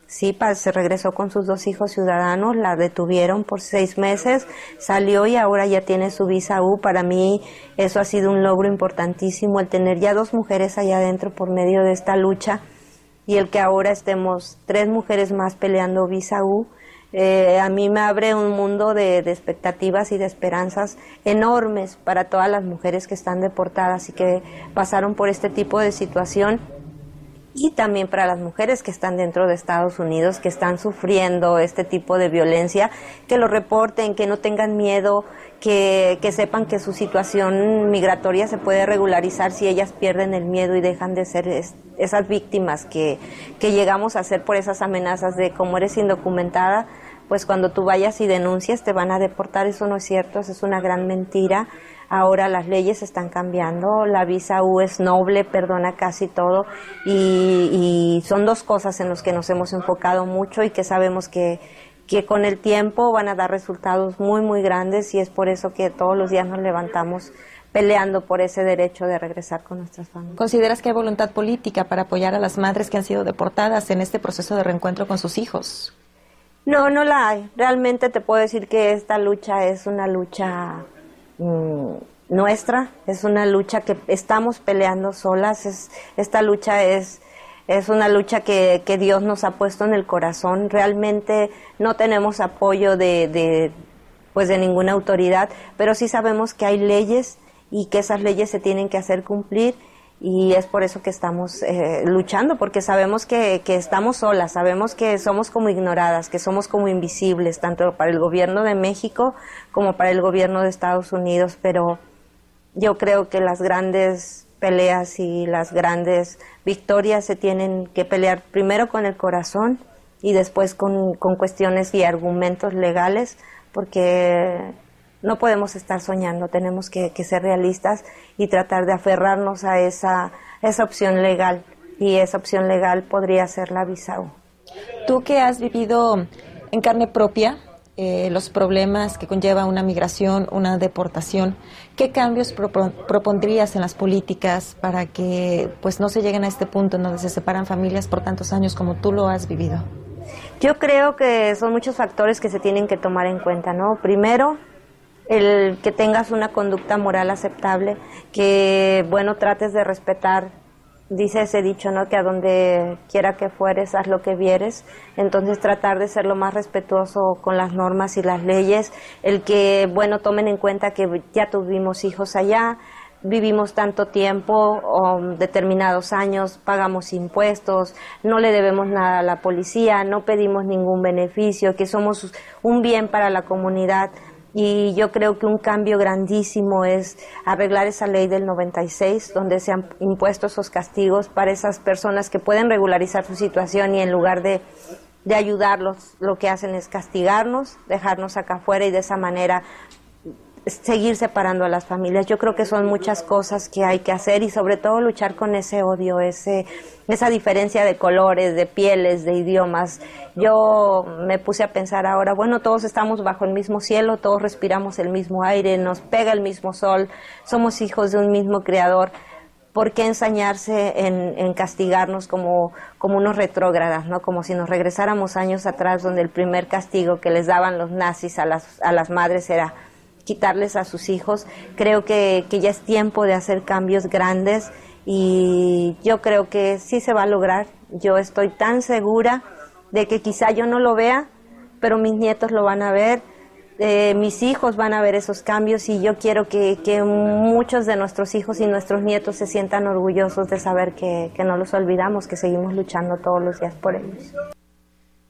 Sí, se regresó con sus 2 hijos ciudadanos, la detuvieron por 6 meses, salió y ahora ya tiene su visa U. Para mí eso ha sido un logro importantísimo, el tener ya 2 mujeres allá adentro por medio de esta lucha y el que ahora estemos 3 mujeres más peleando visa U. A mí me abre un mundo de expectativas y de esperanzas enormes para todas las mujeres que están deportadas y que pasaron por este tipo de situación. Y también para las mujeres que están dentro de Estados Unidos, que están sufriendo este tipo de violencia, que lo reporten, que no tengan miedo, que sepan que su situación migratoria se puede regularizar si ellas pierden el miedo y dejan de ser esas víctimas que llegamos a ser por esas amenazas de como eres indocumentada, pues cuando tú vayas y denuncias te van a deportar. Eso no es cierto, eso es una gran mentira. Ahora las leyes están cambiando, la visa U es noble, perdona casi todo, y son dos cosas en las que nos hemos enfocado mucho y que sabemos que con el tiempo van a dar resultados muy, muy grandes, y es por eso que todos los días nos levantamos peleando por ese derecho de regresar con nuestras familias. ¿Consideras que hay voluntad política para apoyar a las madres que han sido deportadas en este proceso de reencuentro con sus hijos? No, no la hay. Realmente te puedo decir que esta lucha es una lucha nuestra, es una lucha que estamos peleando solas, esta lucha es una lucha que Dios nos ha puesto en el corazón. Realmente no tenemos apoyo de ninguna autoridad, pero sí sabemos que hay leyes y que esas leyes se tienen que hacer cumplir, y es por eso que estamos luchando, porque sabemos que estamos solas, sabemos que somos como ignoradas, que somos como invisibles, tanto para el gobierno de México como para el gobierno de Estados Unidos, pero yo creo que las grandes peleas y las grandes victorias se tienen que pelear primero con el corazón y después con cuestiones y argumentos legales, porque no podemos estar soñando, tenemos que ser realistas y tratar de aferrarnos a esa opción legal, y esa opción legal podría ser la visa U. Tú que has vivido en carne propia los problemas que conlleva una migración, una deportación, ¿qué cambios propondrías en las políticas para que pues no se lleguen a este punto en donde se separan familias por tantos años como tú lo has vivido? Yo creo que son muchos factores que se tienen que tomar en cuenta, ¿no? Primero, el que tengas una conducta moral aceptable, que, bueno, trates de respetar, dice ese dicho, ¿no?, que a donde quiera que fueres, haz lo que vieres. Entonces tratar de ser lo más respetuoso con las normas y las leyes, el que, bueno, tomen en cuenta que ya tuvimos hijos allá, vivimos tanto tiempo, determinados años, pagamos impuestos, no le debemos nada a la policía, no pedimos ningún beneficio, que somos un bien para la comunidad. Y yo creo que un cambio grandísimo es arreglar esa ley del 96, donde se han impuesto esos castigos para esas personas que pueden regularizar su situación, y en lugar de ayudarlos, lo que hacen es castigarnos, dejarnos acá afuera, y de esa manera seguir separando a las familias. Yo creo que son muchas cosas que hay que hacer, y sobre todo luchar con ese odio, esa diferencia de colores, de pieles, de idiomas. Yo me puse a pensar ahora, bueno, todos estamos bajo el mismo cielo, todos respiramos el mismo aire, nos pega el mismo sol, somos hijos de un mismo creador. ¿Por qué ensañarse en castigarnos como unos retrógradas, ¿no? Como si nos regresáramos años atrás, donde el primer castigo que les daban los nazis a las madres era quitarles a sus hijos. Creo que ya es tiempo de hacer cambios grandes, y yo creo que sí se va a lograr. Yo estoy tan segura de que quizá yo no lo vea, pero mis nietos lo van a ver, mis hijos van a ver esos cambios, y yo quiero que muchos de nuestros hijos y nuestros nietos se sientan orgullosos de saber que no los olvidamos, que seguimos luchando todos los días por ellos.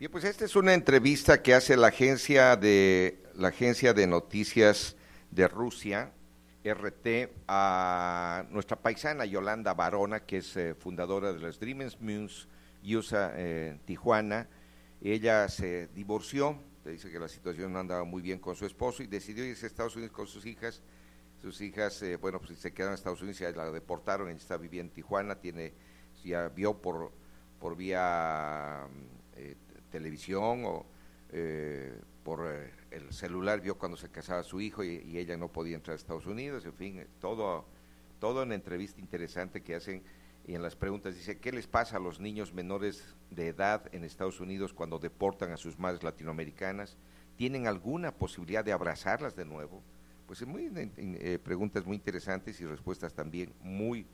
Bien, pues esta es una entrevista que hace la agencia de noticias de Rusia, RT, a nuestra paisana Yolanda Varona, que es fundadora de las Dreamers Muse USA Tijuana. Ella se divorció, dice que la situación no andaba muy bien con su esposo, y decidió irse a Estados Unidos con sus hijas. Sus hijas, bueno, pues se quedaron en Estados Unidos, ya la deportaron, ella está viviendo en Tijuana, ya vio por vía televisión o por el celular, vio cuando se casaba su hijo, y ella no podía entrar a Estados Unidos. En fin, todo una entrevista interesante que hacen, y en las preguntas dice, ¿qué les pasa a los niños menores de edad en Estados Unidos cuando deportan a sus madres latinoamericanas? ¿Tienen alguna posibilidad de abrazarlas de nuevo? Pues preguntas muy interesantes y respuestas también muy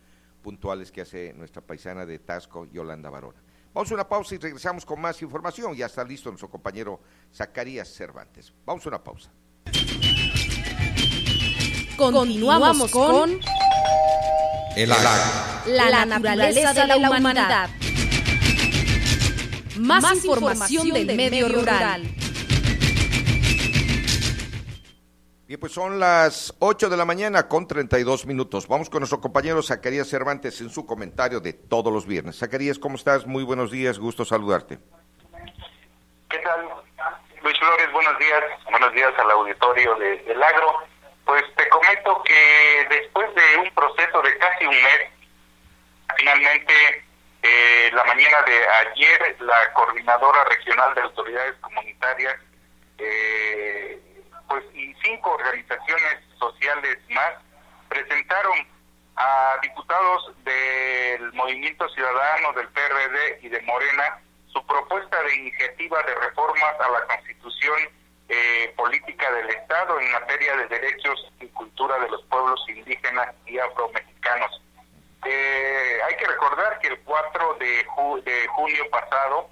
puntuales que hace nuestra paisana de Taxco, Yolanda Varona. Vamos a una pausa y regresamos con más información. Ya está listo nuestro compañero Zacarías Cervantes. Vamos a una pausa. Continuamos con El Agro. La naturaleza de la humanidad. Más información del medio rural. Bien, pues son las 8 de la mañana con 32 minutos. Vamos con nuestro compañero Zacarías Cervantes en su comentario de todos los viernes. Zacarías, ¿cómo estás? Muy buenos días, gusto saludarte. ¿Qué tal? Luis Flores, buenos días al auditorio del Agro. Pues te comento que después de un proceso de casi un mes, finalmente la mañana de ayer la Coordinadora Regional de Autoridades Comunitarias pues y 5 organizaciones sociales más presentaron a diputados del Movimiento Ciudadano, del PRD y de Morena su propuesta de iniciativa de reformas a la Constitución política del Estado en materia de derechos y cultura de los pueblos indígenas y afromexicanos. Hay que recordar que el 4 de junio pasado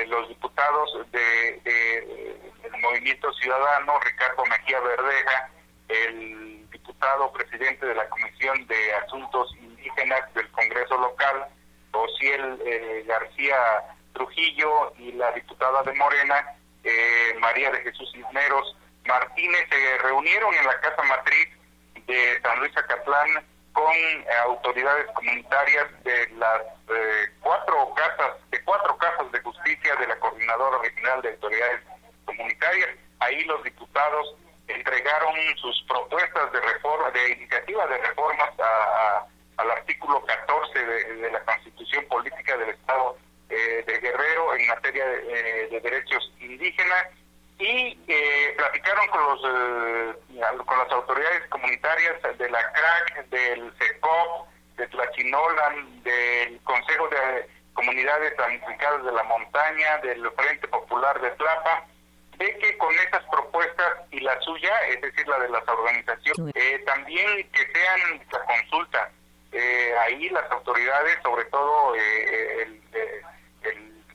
los diputados del Movimiento Ciudadano, Ricardo Mejía Verdeja, el diputado presidente de la Comisión de Asuntos Indígenas del Congreso Local, Osiel García Trujillo, y la diputada de Morena, María de Jesús Cisneros Martínez, se reunieron en la Casa Matriz de San Luis Acatlán con autoridades comunitarias de las 4 casas de justicia de la Coordinadora Regional de Autoridades Comunitarias. Ahí los diputados entregaron sus propuestas de reforma, de iniciativa de reformas al artículo 14 de la Constitución Política del Estado de Guerrero en materia de derechos indígenas, y platicaron con las autoridades comunitarias de la CRAC, del CECOP, de Tlachinolan, del Consejo de Comunidades Damnificadas de la Montaña, del Frente Popular de Tlapa, de que con esas propuestas y la suya, es decir, la de las organizaciones, también que sean la consulta. Ahí las autoridades, sobre todo el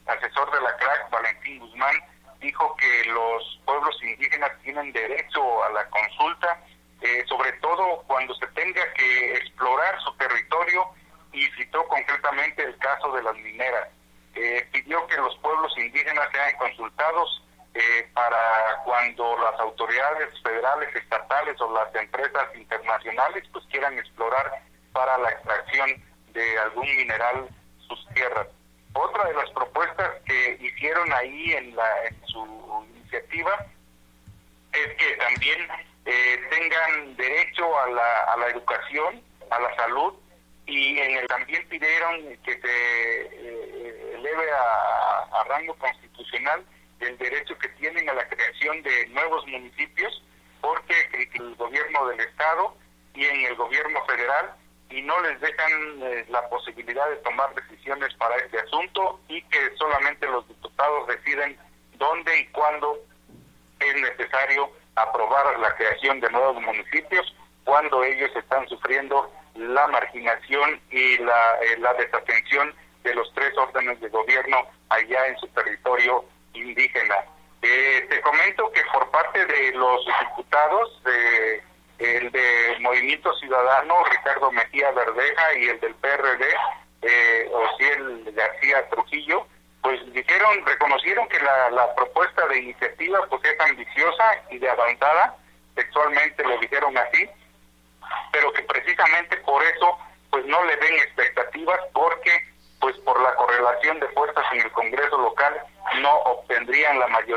asesor de la CRAC, Valentín Guzmán, dijo que los pueblos indígenas tienen derecho a la consulta, sobre todo cuando se tenga que explorar su territorio, y citó concretamente el caso de las mineras. Pidió que los pueblos indígenas sean consultados para cuando las autoridades federales, estatales o las empresas internacionales pues quieran explorar para la extracción de algún mineral sus tierras. Otra de las propuestas que hicieron ahí en su iniciativa es que también tengan derecho a la educación, a la salud, y también pidieron que se eleve a rango constitucional el derecho que tienen a la creación de nuevos municipios, porque el gobierno del Estado y en el gobierno federal y no les dejan la posibilidad de tomar decisiones para este asunto, y que solamente los diputados deciden dónde y cuándo es necesario aprobar la creación de nuevos municipios, cuando ellos están sufriendo la marginación y la desatención de los 3 órdenes de gobierno allá en su territorio indígena. Te comento que por parte de los diputados el de Movimiento Ciudadano, Ricardo Mejía Verdeja, y el del PRD, Osiel García Trujillo, pues reconocieron que la propuesta de iniciativa pues es ambiciosa y de avanzada, textualmente lo dijeron así, pero que precisamente por eso pues no le den expectativas, porque pues por la correlación de fuerzas en el Congreso local no obtendrían la mayoría.